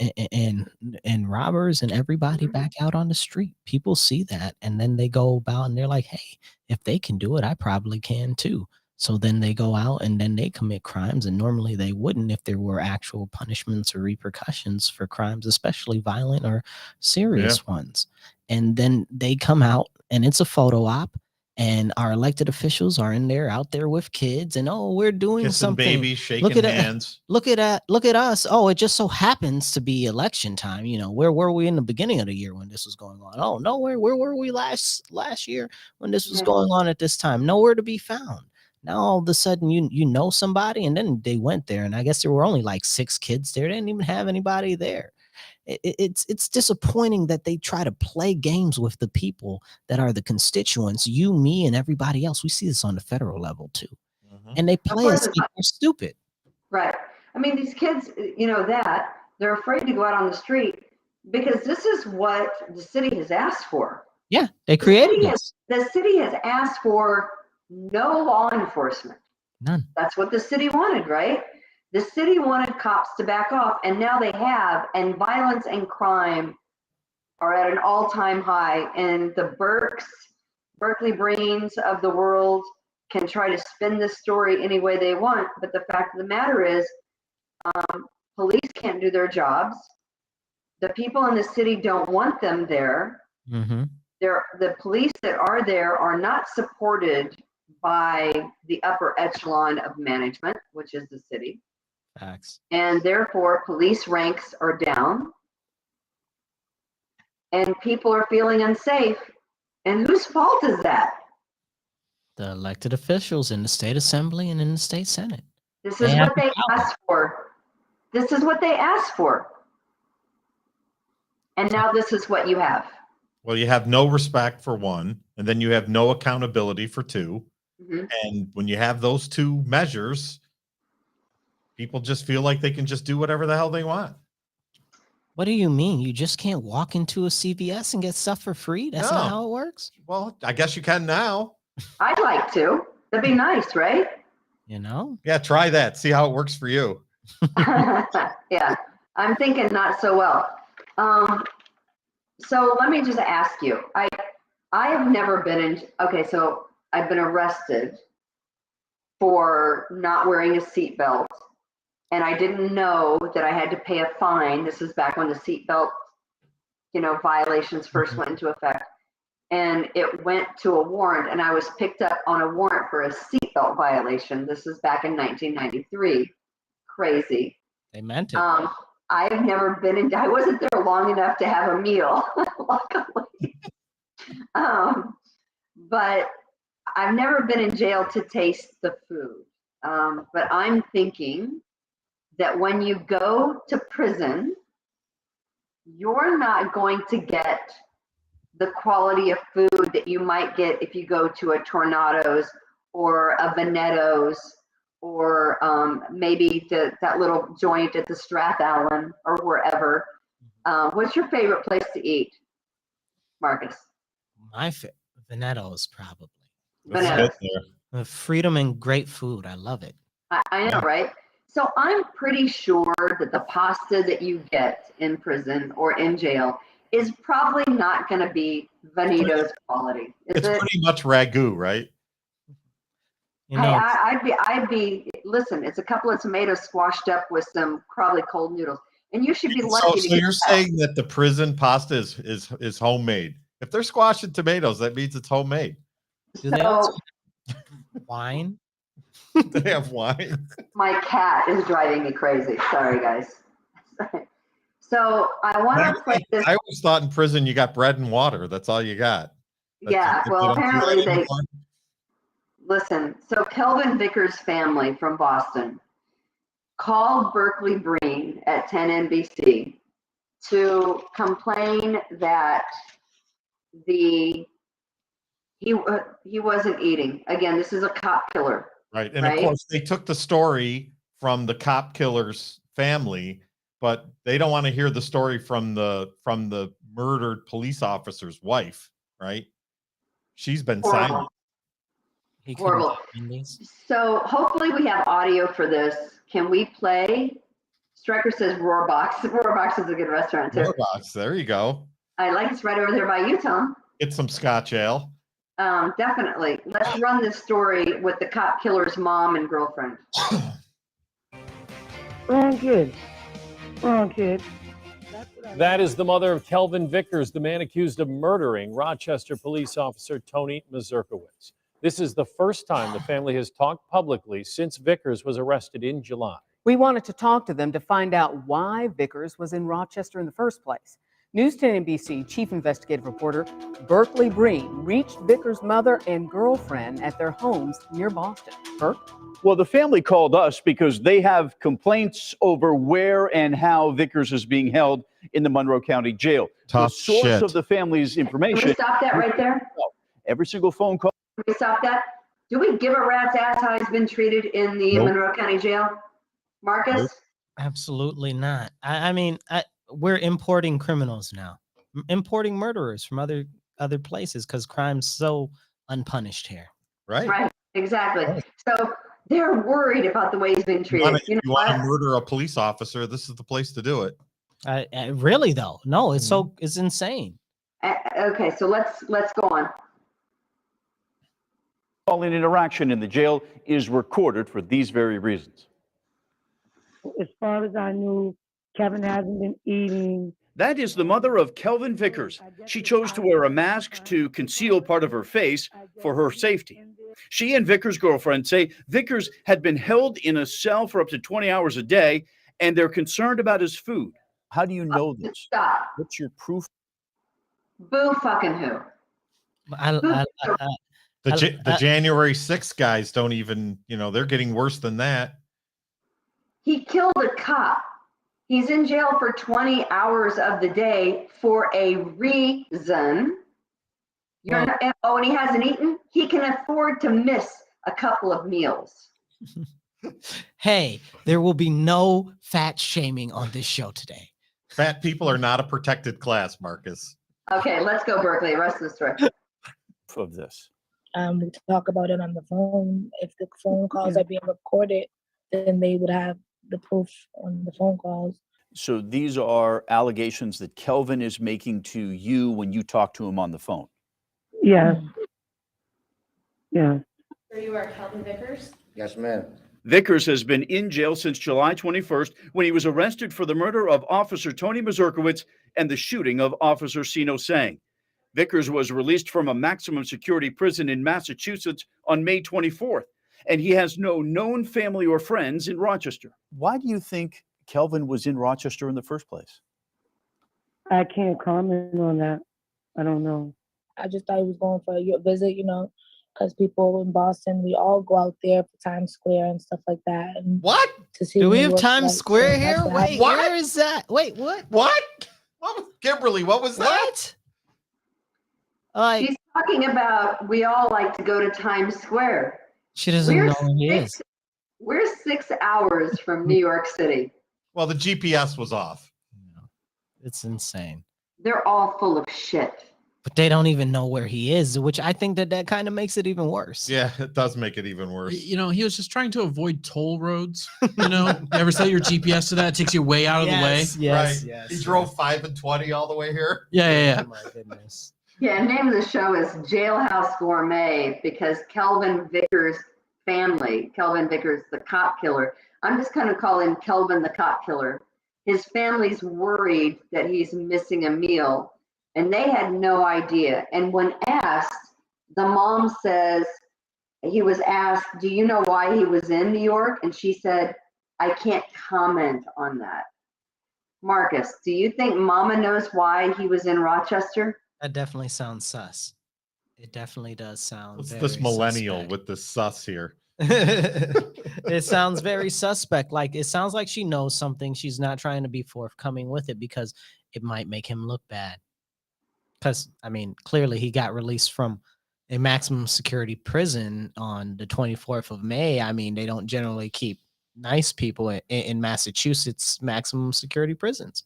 and robbers and everybody back out on the street. People see that and then they go about and they're like, hey, if they can do it, I probably can too. So then they go out and then they commit crimes, and normally they wouldn't if there were actual punishments or repercussions for crimes, especially violent or serious ones. And then they come out and it's a photo op, and our elected officials are in there out there with kids, and oh, we're doing Kissing something. babies, shaking hands. Look at us. Oh, it just so happens to be election time. You know, where were we in the beginning of the year when this was going on? Oh, nowhere. Where were we last year when this was going on at this time? Nowhere to be found. Now all of a sudden you know somebody, and then they went there, and I guess there were only like 6 kids there. They didn't even have anybody there. It's disappointing that they try to play games with the people that are the constituents, you, me, and everybody else. We see this on the federal level too, and they play us like they're stupid. Right. I mean, these kids, you know, that they're afraid to go out on the street because this is what the city has asked for. Yeah, they created this. The city has asked for no law enforcement. None. That's what the city wanted, right? The city wanted cops to back off, and now they have, and violence and crime are at an all-time high, and the Berkeley Brains of the world can try to spin this story any way they want, but the fact of the matter is, police can't do their jobs. The people in the city don't want them there. The police that are there are not supported by the upper echelon of management, which is the city. Facts. And therefore, police ranks are down, and people are feeling unsafe. And whose fault is that? The elected officials in the state assembly and in the state senate. This is what they asked for. This is what they asked for. And now this is what you have. Well, you have no respect for one, and then you have no accountability for two. And when you have those two measures, people just feel like they can just do whatever the hell they want. What do you mean? You just can't walk into a CVS and get stuff for free? That's not how it works? Well, I guess you can now. I'd like to. That'd be nice, right? You know? Yeah, try that. See how it works for you. Yeah, I'm thinking not so well. So let me just ask you. I have never been in. Okay, so I've been arrested for not wearing a seatbelt, and I didn't know that I had to pay a fine. This is back when the seatbelt, violations first went into effect, and it went to a warrant, and I was picked up on a warrant for a seatbelt violation. This is back in 1993. Crazy. They meant it. I've never been in. I wasn't there long enough to have a meal, luckily. But I've never been in jail to taste the food. But I'm thinking that when you go to prison, you're not going to get the quality of food that you might get if you go to a Tornado's or a Veneto's or maybe that little joint at the Strathallan or wherever. What's your favorite place to eat, Marcus? My Veneto's probably. Veneto's. Freedom and great food. I love it. I know, right? So I'm pretty sure that the pasta that you get in prison or in jail is probably not going to be Veneto's quality. It's pretty much ragu, right? I'd be. Listen, it's a couple of tomatoes squashed up with some probably cold noodles, and you should be lucky. So you're saying that the prison pasta is homemade? If they're squashing tomatoes, that means it's homemade. Do they also have wine? They have wine. My cat is driving me crazy. Sorry, guys. So I want to play this. I always thought in prison you got bread and water. That's all you got. Yeah, well, apparently they. Listen, so Kelvin Vickers' family from Boston called Berkeley Breen at 10 NBC to complain that he wasn't eating. Again, this is a cop killer. Right. And of course they took the story from the cop killer's family but they don't want to hear the story from the murdered police officer's wife, right? She's been Horrible. silent. He couldn't Horrible. get Wendy's. So hopefully we have audio for this. Can we play? Striker says Roarbox. Roarbox is a good restaurant too. Roarbox, there you go. I like it's right over there by you, Tom. Get some Scotch ale. Definitely. Let's run this story with the cop killer's mom and girlfriend. Wrong kid. Wrong kid. That is the mother of Kelvin Vickers, the man accused of murdering Rochester police officer Tony Mazurkowitz. This is the first time the family has talked publicly since Vickers was arrested in July. We wanted to talk to them to find out why Vickers was in Rochester in the first place. News 10 NBC chief investigative reporter Berkeley Breen reached Vickers' mother and girlfriend at their homes near Boston. Burke? Well, the family called us because they have complaints over where and how Vickers is being held in the Monroe County Jail. Tough the source shit. of the family's Can information. we stop that right there? Every single phone call. Can we stop that? Do we give a rat's ass how he's been treated in the Nope. Monroe County Jail? Marcus? Nope. Absolutely not. I mean, we're importing criminals now, importing murderers from other places because crime's so unpunished here. Right. Right, exactly. So they're worried about the way he's been treated. You want to murder a police officer, this is the place to do it. Really though? No, it's it's insane. Okay, so let's go on. Calling interaction in the jail is recorded for these very reasons. As far as I knew, Kevin hasn't been eating. That is the mother of Kelvin Vickers. She chose to wear a mask to conceal part of her face for her safety. She and Vickers' girlfriend say Vickers had been held in a cell for up to 20 hours a day, and they're concerned about his food. How do you know this? Stop. What's your proof? Boo fucking who? The January 6th guys don't even, they're getting worse than that. He killed a cop. He's in jail for 20 hours of the day for a reason. And he hasn't eaten. He can afford to miss a couple of meals. Hey, there will be no fat shaming on this show today. Fat people are not a protected class, Marcus. Okay, let's go, Berkeley. Rest of the story. Of this. We talk about it on the phone. If the phone calls are being recorded, then they would have the proof on the phone calls. So these are allegations that Kelvin is making to you when you talk to him on the phone. Yes. Yeah. So you are Kelvin Vickers? Yes, ma'am. Vickers has been in jail since July 21st when he was arrested for the murder of Officer Tony Mazurkowitz and the shooting of Officer Sino Sang. Vickers was released from a maximum security prison in Massachusetts on May 24th, and he has no known family or friends in Rochester. Why do you think Kelvin was in Rochester in the first place? I can't comment on that. I don't know. I just thought he was going for a visit, because people in Boston, we all go out there for Times Square and stuff like that. And What? to see Do we New have York Times lights, Square and here? that's Wait, What? where is that? Wait, what? What was Kimberly? What was that? What? Like, She's talking about we all like to go to Times Square. she doesn't know who he is. We're 6 hours from New York City. Well, the GPS was off. It's insane. They're all full of shit. But they don't even know where he is, which I think that kind of makes it even worse. Yeah, it does make it even worse. He was just trying to avoid toll roads. You ever set your GPS to that? It takes you way out of the way. Yes, Right. yes. He drove 5 and 20 all the way here. Yeah. Oh my goodness. Yeah, name of the show is Jailhouse Gourmet because Kelvin Vickers' family, Kelvin Vickers, the cop killer, I'm just kind of calling him Kelvin the cop killer. His family's worried that he's missing a meal, and they had no idea. And when asked, the mom says, he was asked, do you know why he was in New York? And she said, I can't comment on that. Marcus, do you think Mama knows why he was in Rochester? That definitely sounds sus. It definitely does sound. What's very this millennial suspect. with this sus here? It sounds very suspect. Like it sounds like she knows something. She's not trying to be forthcoming with it because it might make him look bad. Because clearly he got released from a maximum security prison on the 24th of May. They don't generally keep nice people in Massachusetts maximum security prisons.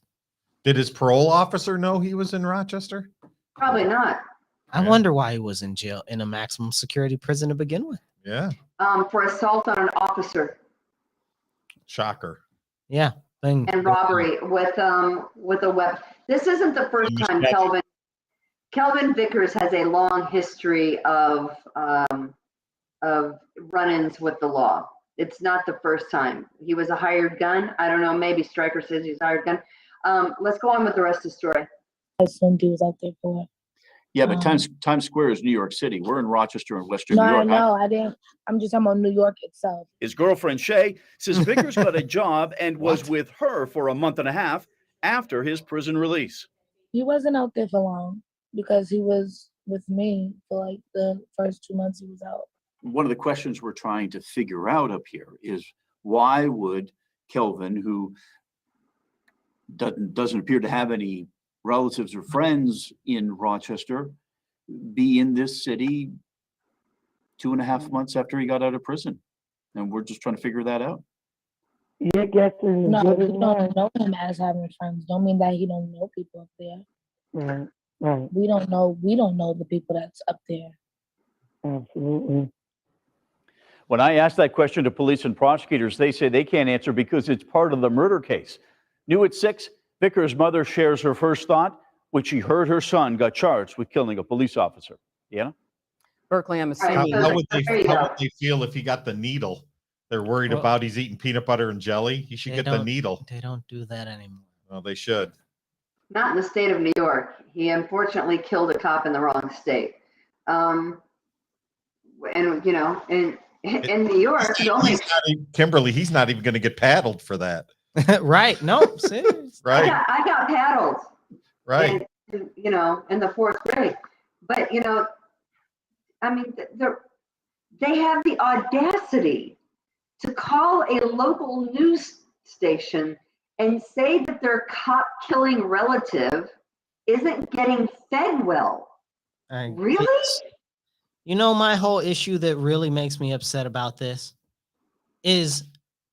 Did his parole officer know he was in Rochester? Probably not. I wonder why he was in jail in a maximum security prison to begin with. Yeah. For assault on an officer Shocker. Yeah. and robbery with a weapon. This isn't the first time Kelvin Vickers has a long history of run-ins with the law. It's not the first time. He was a hired gun. I don't know. Maybe Stryker says he's a hired gun. Let's go on with the rest of the story. I assumed he was out there for it. Yeah, but Times Square is New York City. We're in Rochester and Western No, New York. I know. I didn't. I'm just talking about New York itself. His girlfriend, Shay, says Vickers got a job and was with her for a month and a half after his prison release. He wasn't out there for long because he was with me for like the first 2 months he was out. One of the questions we're trying to figure out up here is why would Kelvin, who doesn't appear to have any relatives or friends in Rochester, be in this city 2.5 months after he got out of prison? And we're just trying to figure that out. Your guess is No, good we as don't mine. know him as having friends. Don't mean that he don't know people up there. Right, right, We don't know the people that's up there. absolutely. When I asked that question to police and prosecutors, they say they can't answer because it's part of the murder case. New at 6, Vickers' mother shares her first thought when she heard her son got charged with killing a police officer. Yeah. Berkeley, I'm Right. assuming. How would There you how go. would they feel if he got the needle? They're worried Well, about he's eating peanut butter and jelly. He should They get the don't- needle. They don't do that anymore. Well, they should. Not in the state of New York. He unfortunately killed a cop in the wrong state. And you know, in New York, the only Kimberly, he's not even going to get paddled for that. Right. No, serious. Right. I got paddled. Right. You know, in the 4th grade. But you know, I mean, they have the audacity to call a local news station and say that their cop killing relative isn't getting fed well. Really? You know, my whole issue that really makes me upset about this is,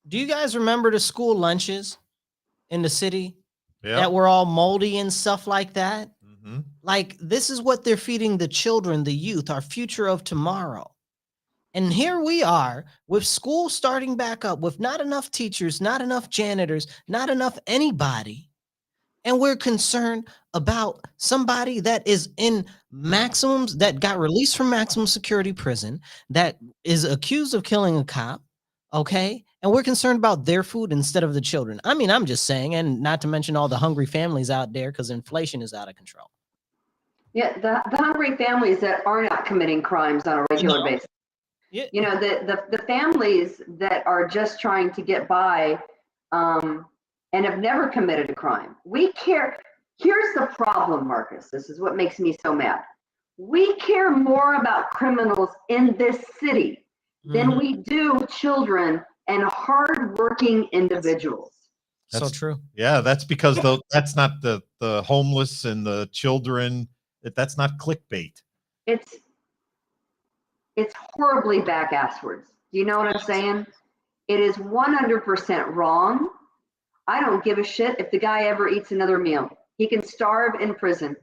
do you guys remember the school lunches in the city that were all moldy and stuff like that? Mm-hmm. Like, this is what they're feeding the children, the youth, our future of tomorrow. And here we are with school starting back up with not enough teachers, not enough janitors, not enough anybody. And we're concerned about somebody that is in maximums, that got released from maximum security prison, that is accused of killing a cop. Okay. And we're concerned about their food instead of the children. I mean, I'm just saying, and not to mention all the hungry families out there because inflation is out of control. Yeah, the hungry families that are not committing crimes on a regular basis. Yeah. You know, the families that are just trying to get by and have never committed a crime. We care. Here's the problem, Marcus. This is what makes me so mad. We care more about criminals in this city than we do children and hardworking individuals. So true. Yeah, that's because that's not the homeless and the children. That's not clickbait. It's horribly back-asswards. Do you know what I'm saying? It is 100% wrong. I don't give a shit if the guy ever eats another meal. He can starve in prison.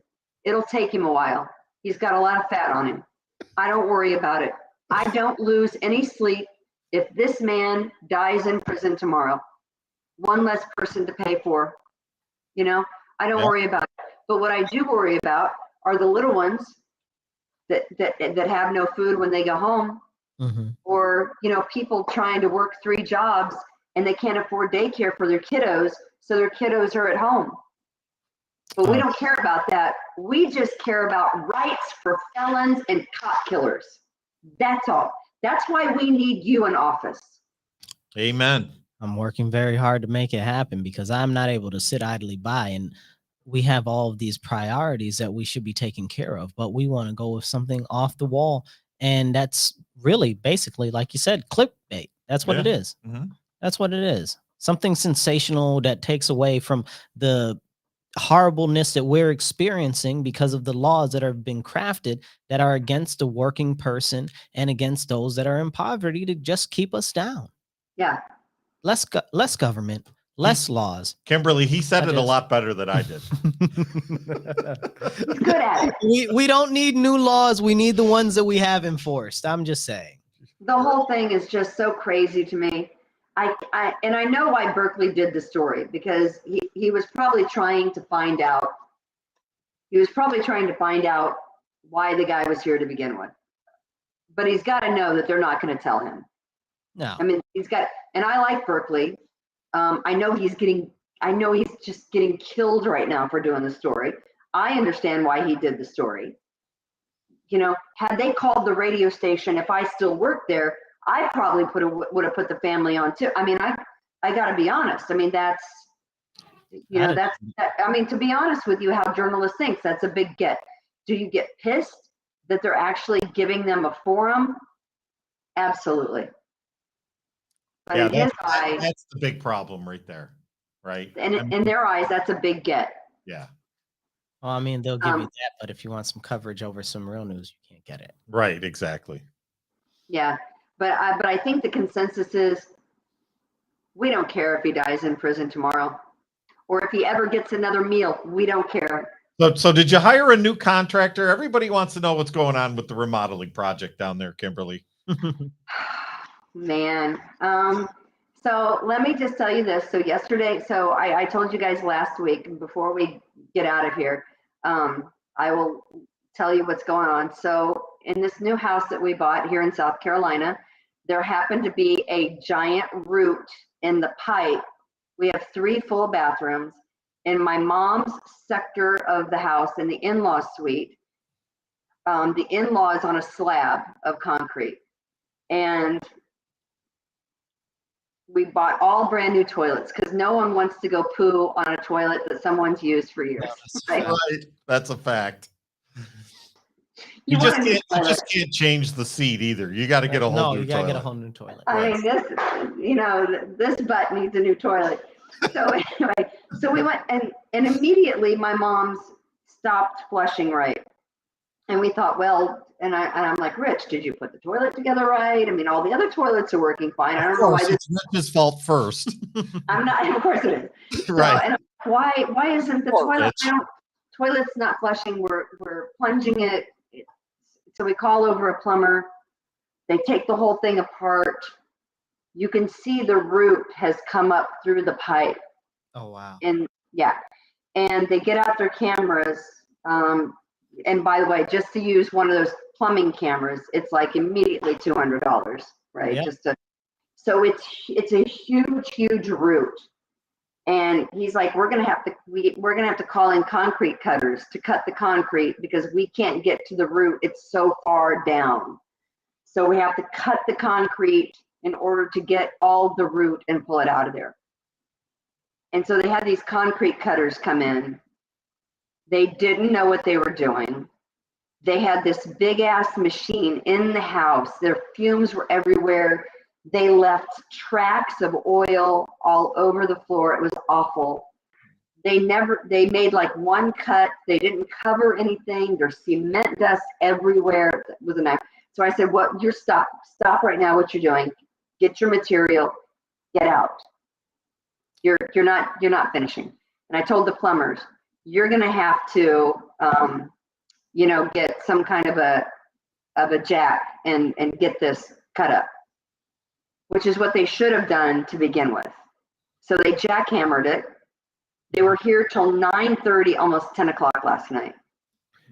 It'll take him a while. He's got a lot of fat on him. I don't worry about it. I don't lose any sleep if this man dies in prison tomorrow. One less person to pay for. You know, I don't worry about it. But what I do worry about are the little ones that have no food when they go home, or you know, people trying to work 3 jobs and they can't afford daycare for their kiddos, so their kiddos are at home. But we don't care about that. We just care about rights for felons and cop killers. That's all. That's why we need you in office. Amen. I'm working very hard to make it happen because I'm not able to sit idly by, and we have all of these priorities that we should be taking care of, but we want to go with something off the wall. And that's really basically, like you said, clickbait. That's what it is. That's what it is. Something sensational that takes away from the horribleness that we're experiencing because of the laws that have been crafted that are against the working person and against those that are in poverty to just keep us down. Yeah. less government, less laws. Kimberly, he said it a lot better than I did. He's good at it. We don't need new laws. We need the ones that we have enforced. I'm just saying. The whole thing is just so crazy to me. And I know why Berkeley did the story, because he was probably trying to find out. He was probably trying to find out why the guy was here to begin with. But he's got to know that they're not going to tell him. No. I mean, and I like Berkeley. I know he's just getting killed right now for doing the story. I understand why he did the story. You know, had they called the radio station, if I still worked there, I probably would have put the family on too. I mean, I got to be honest. I mean, I mean, to be honest with you, how journalists think, that's a big get. Do you get pissed that they're actually giving them a forum? Absolutely. But Yeah, in his eyes, that's the big problem right there, right? And in their eyes, that's a big get. Yeah. Well, I mean, they'll give you that, but if you want some coverage over some real news, you can't get it. Right, exactly. Yeah, but I think the consensus is we don't care if he dies in prison tomorrow, or if he ever gets another meal. We don't care. So did you hire a new contractor? Everybody wants to know what's going on with the remodeling project down there, Kimberly. Man. So let me just tell you this. So yesterday, I told you guys last week, before we get out of here, I will tell you what's going on. So in this new house that we bought here in South Carolina, there happened to be a giant root in the pipe. We have 3 full bathrooms. In my mom's sector of the house, in the in-law suite, the in-law is on a slab of concrete. And we bought all brand new toilets because no one wants to go poo on a toilet that someone's used for years. Right? Right. That's a fact. You just can't change the seat either. You got to get a whole new toilet. No, you got to get a whole new toilet. I mean, this butt needs a new toilet. So anyway, so we went and immediately my mom's stopped flushing right. And we thought, well, and I'm like, Rich, did you put the toilet together right? I mean, all the other toilets are working fine. I don't know why it's Rich's fault first. I'm not, of course it is. Right. So, and why isn't the toilet's not flushing? We're plunging it. So we call over a plumber. They take the whole thing apart. You can see the root has come up through the pipe. Oh, wow. And yeah, and they get out their cameras. And by the way, just to use one of those plumbing cameras, it's like immediately $200, right? Yep. So it's a huge root. And he's like, we're gonna have to call in concrete cutters to cut the concrete because we can't get to the root. It's so far down. So we have to cut the concrete in order to get all the root and pull it out of there. And so they had these concrete cutters come in. They didn't know what they were doing. They had this big ass machine in the house. Their fumes were everywhere. They left tracks of oil all over the floor. It was awful. They made like one cut. They didn't cover anything. There's cement dust everywhere. It was a knife. So I said, "What? You're stop right now. What you're doing? Get your material. Get out. You're not finishing." And I told the plumbers, "You're gonna have to, get some kind of a jack and get this cut up," which is what they should have done to begin with. So they jackhammered it. They were here till 9:30, almost 10 o'clock last night.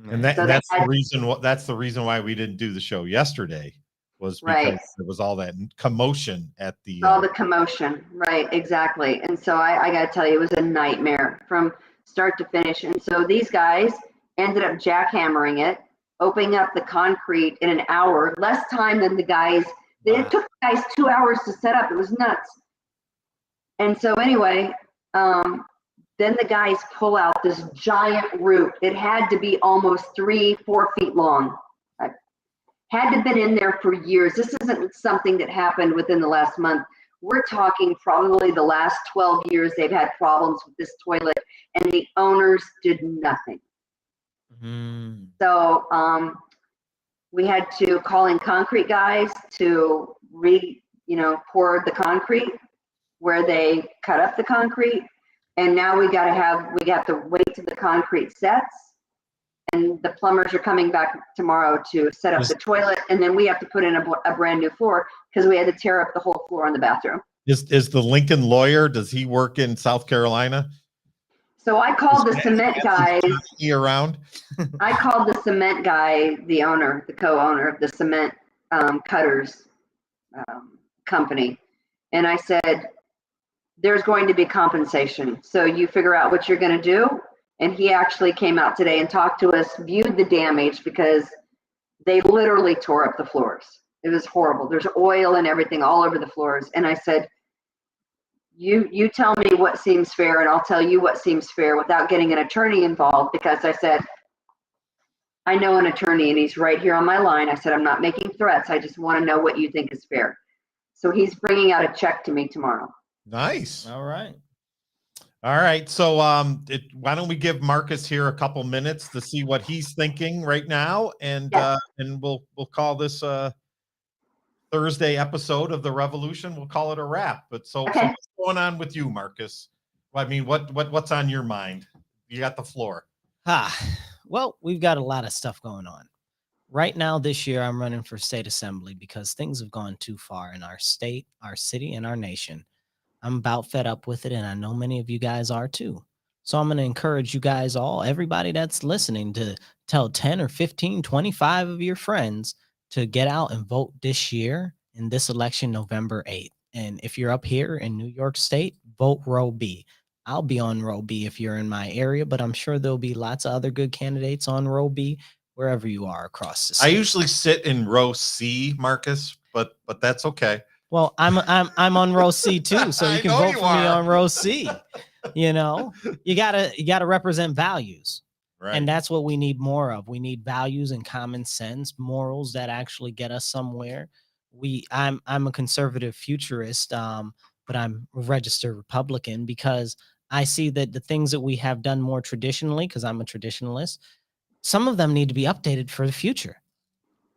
And that's the reason why we didn't do the show yesterday, was because there was all that commotion at all the commotion, right? Exactly. And so I got to tell you, it was a nightmare from start to finish. And so these guys ended up jackhammering it, opening up the concrete in an hour, less time than the guys. It took the guys 2 hours to set up. It was nuts. And so anyway, then the guys pull out this giant root. It had to be almost 3-4 feet long. Had to have been in there for years. This isn't something that happened within the last month. We're talking probably the last 12 years they've had problems with this toilet, and the owners did nothing. Mm. So we had to call in concrete guys to pour the concrete. where they cut up the concrete, and now we got to wait till the concrete sets, and the plumbers are coming back tomorrow to set up the toilet, and then we have to put in a brand new floor because we had to tear up the whole floor in the bathroom. Is the Lincoln lawyer, does he work in South Carolina? So I called the cement guy. Around. I called the cement guy, the co-owner of the cement cutters company, and I said, there's going to be compensation. So you figure out what you're going to do. And he actually came out today and talked to us, viewed the damage, because they literally tore up the floors. It was horrible. There's oil and everything all over the floors. And I said, you tell me what seems fair, and I'll tell you what seems fair without getting an attorney involved, because I said, I know an attorney and he's right here on my line. I said, I'm not making threats. I just want to know what you think is fair. So he's bringing out a check to me tomorrow. Nice. All right. All right. So why don't we give Marcus here a couple minutes to see what he's thinking right now, and we'll call this Thursday episode of The Revolution. We'll call it a wrap. But so what's going on with you, Marcus? I mean, what's on your mind? You got the floor. Well, we've got a lot of stuff going on. Right now, this year, I'm running for state assembly because things have gone too far in our state, our city, and our nation. I'm about fed up with it, and I know many of you guys are too. So I'm going to encourage you guys all, everybody that's listening, to tell 10 or 15, 25 of your friends to get out and vote this year in this election, November 8th. And if you're up here in New York State, vote row B. I'll be on row B if you're in my area, but I'm sure there'll be lots of other good candidates on row B wherever you are across the state. I usually sit in row C, Marcus, but that's okay. Well, I'm on row C too, so you can vote for me on row C. You know, you gotta represent values, right? And that's what we need more of. We need values and common sense, morals that actually get us somewhere. I'm a conservative futurist, but I'm a registered Republican because I see that the things that we have done more traditionally, because I'm a traditionalist, some of them need to be updated for the future.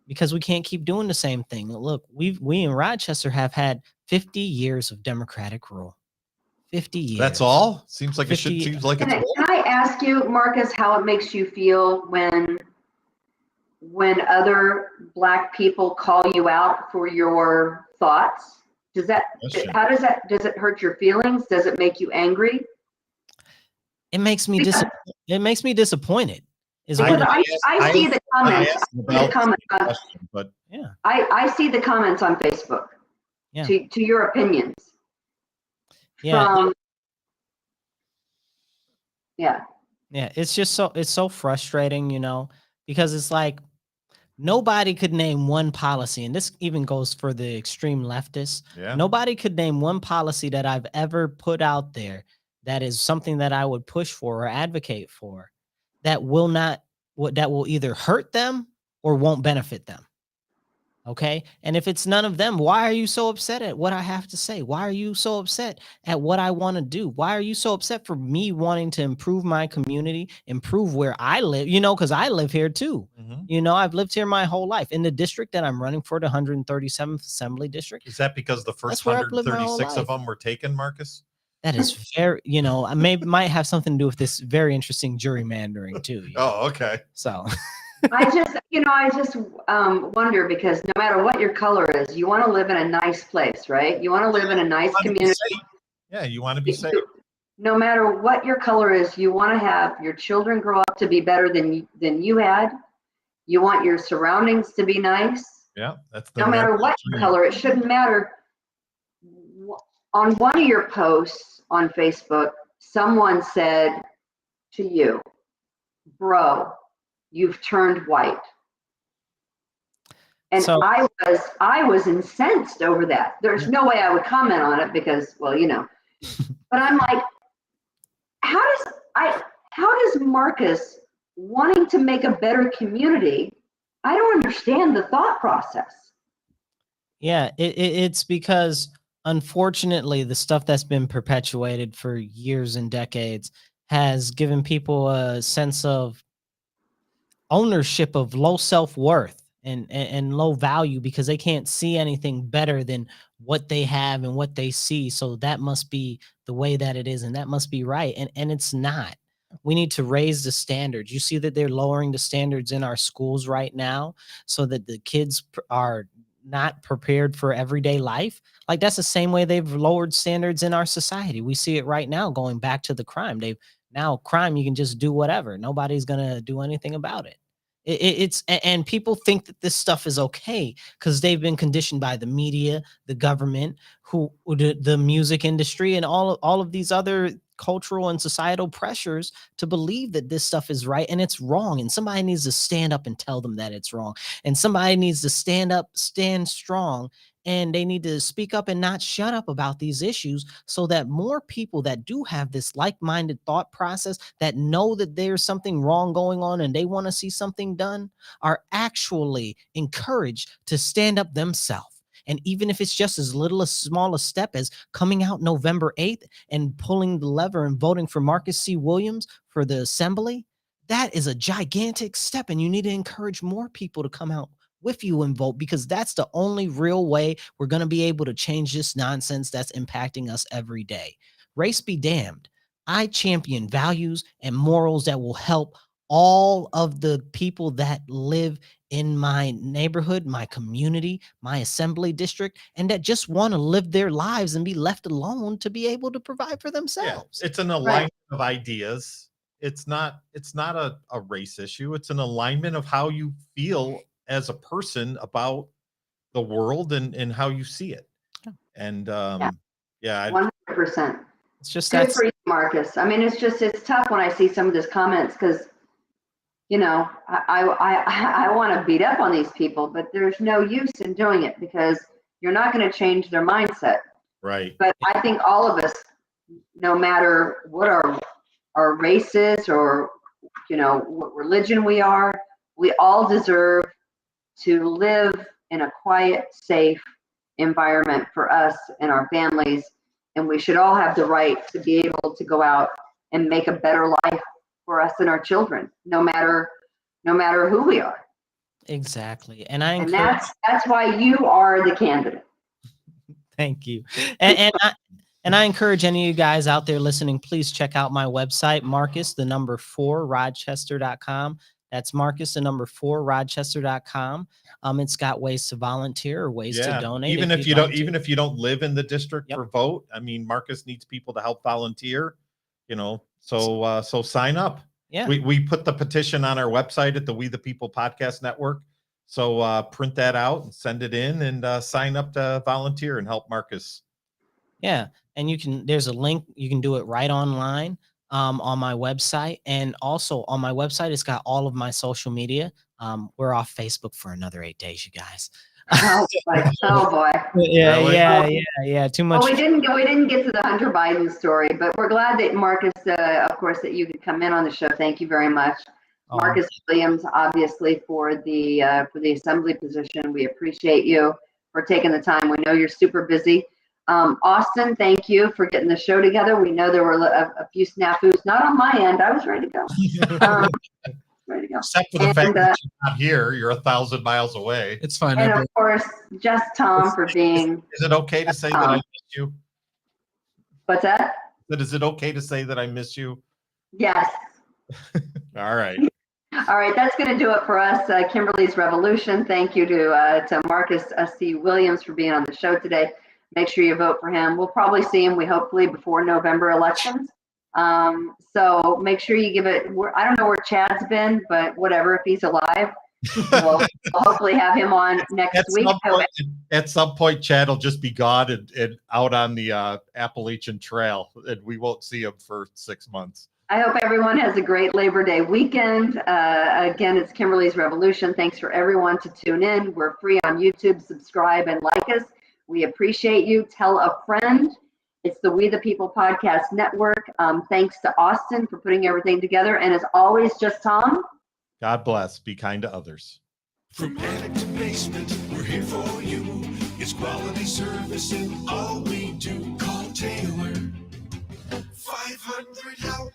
Because we can't keep doing the same thing. Look, we in Rochester have had 50 years of Democratic rule. 50 years. That's all? Seems like seems like it's old. Can I ask you, Marcus, how it makes you feel when other Black people call you out for your thoughts? Does it hurt your feelings? Does it make you angry? It makes me disappointed. Because I see the comments. I see the comments on Facebook. Yeah. To your opinions. Yeah. Yeah. It's just so frustrating, you know, because it's like nobody could name one policy, and this even goes for the extreme leftists. Yeah. Nobody could name one policy that I've ever put out there that is something that I would push for or advocate for that will either hurt them or won't benefit them. Okay. And if it's none of them, why are you so upset at what I have to say? Why are you so upset at what I want to do? Why are you so upset for me wanting to improve my community, improve where I live? You know, because I live here too. Mm-hmm. You know, I've lived here my whole life in the district that I'm running for, the 137th Assembly District. Is that because the first 136 of them were taken, Marcus? That is very, you know, might have something to do with this very interesting gerrymandering too. Oh, okay. So I just wonder, because no matter what your color is, you want to live in a nice place, right? You want to live in a nice community. Yeah, you want to be safe. No matter what your color is, you want to have your children grow up to be better than you had. You want your surroundings to be nice. Yeah, that's no matter what your color. It shouldn't matter. On one of your posts on Facebook, someone said to you, "Bro, you've turned white." And so, I was incensed over that. There's no way I would comment on it because, well, you know. But I'm like, how does Marcus wanting to make a better community? I don't understand the thought process. Yeah, it's because unfortunately the stuff that's been perpetuated for years and decades has given people a sense of ownership of low self-worth. and low value because they can't see anything better than what they have and what they see. So that must be the way that it is, and that must be right. And it's not. We need to raise the standards. You see that they're lowering the standards in our schools right now so that the kids are not prepared for everyday life. Like that's the same way they've lowered standards in our society. We see it right now going back to the crime. Crime, you can just do whatever. Nobody's going to do anything about it. And people think that this stuff is okay because they've been conditioned by the media, the government, the music industry, and all of these other cultural and societal pressures to believe that this stuff is right and it's wrong. And somebody needs to stand up and tell them that it's wrong. And somebody needs to stand strong, and they need to speak up and not shut up about these issues so that more people that do have this like-minded thought process, that know that there's something wrong going on and they want to see something done, are actually encouraged to stand up themselves. And even if it's just as little, as small a step as coming out November 8th and pulling the lever and voting for Marcus C. Williams for the assembly, that is a gigantic step. And you need to encourage more people to come out with you and vote, because that's the only real way we're going to be able to change this nonsense that's impacting us every day. Race be damned. I champion values and morals that will help all of the people that live in my neighborhood, my community, my assembly district, and that just want to live their lives and be left alone to be able to provide for themselves. Yeah, it's an alignment of ideas. It's not a race issue. It's an alignment of how you feel as a person about the world and how you see it. And 100%. It's just good that, for you, Marcus. I mean, it's tough when I see some of these comments because, you know, I want to beat up on these people, but there's no use in doing it because you're not going to change their mindset. Right. But I think all of us, no matter what our race is or, you know, what religion we are, we all deserve to live in a quiet, safe environment for us and our families. And we should all have the right to be able to go out and make a better life for us and our children, no matter who we are. exactly. And that's why you are the candidate. Thank you. And I encourage any of you guys out there listening, please check out my website, Marcus4Rochester.com. That's Marcus 4 Rochester.com. It's got ways to volunteer or ways to donate. Even if you don't live in the district or vote. I mean, Marcus needs people to help volunteer, you know, so sign up. Yeah. We put the petition on our website at the We the People Podcast Network. So print that out and send it in and sign up to volunteer and help Marcus. Yeah. And there's a link, you can do it right online. On my website, and also on my website, it's got all of my social media. We're off Facebook for another 8 days, you guys. Oh boy. Yeah, Really? yeah. Too much. Well, we didn't get to the Hunter Biden story, but we're glad that Marcus, of course, that you could come in on the show. Thank you very much, Marcus Williams, obviously for the assembly position. We appreciate you for taking the time. We know you're super busy. Austin, thank you for getting the show together. We know there were a few snafus, not on my end. I was ready to go. Ready to go. Except for the fact that you're not here, you're 1,000 miles away. It's fine. And of course, just Tom for being. Is it okay to say that I miss you? What's that? Is it okay to say that I miss you? Yes. All right. All right, that's going to do it for us. Kimberly's Revolution. Thank you to Marcus C. Williams for being on the show today. Make sure you vote for him. We'll probably see him, hopefully, before November elections. So make sure you give it. I don't know where Chad's been, but whatever, if he's alive, we'll hopefully have him on next week. At some point, Chad will just be gone and out on the Appalachian Trail, and we won't see him for 6 months. I hope everyone has a great Labor Day weekend. Again, it's Kimberly's Revolution. Thanks for everyone to tune in. We're free on YouTube. Subscribe and like us. We appreciate you. Tell a friend. It's the We the People Podcast Network. Thanks to Austin for putting everything together. And as always, just Tom. God bless. Be kind to others. From attic to basement, we're here for you. It's quality service in all we do. Call Taylor. 500 help.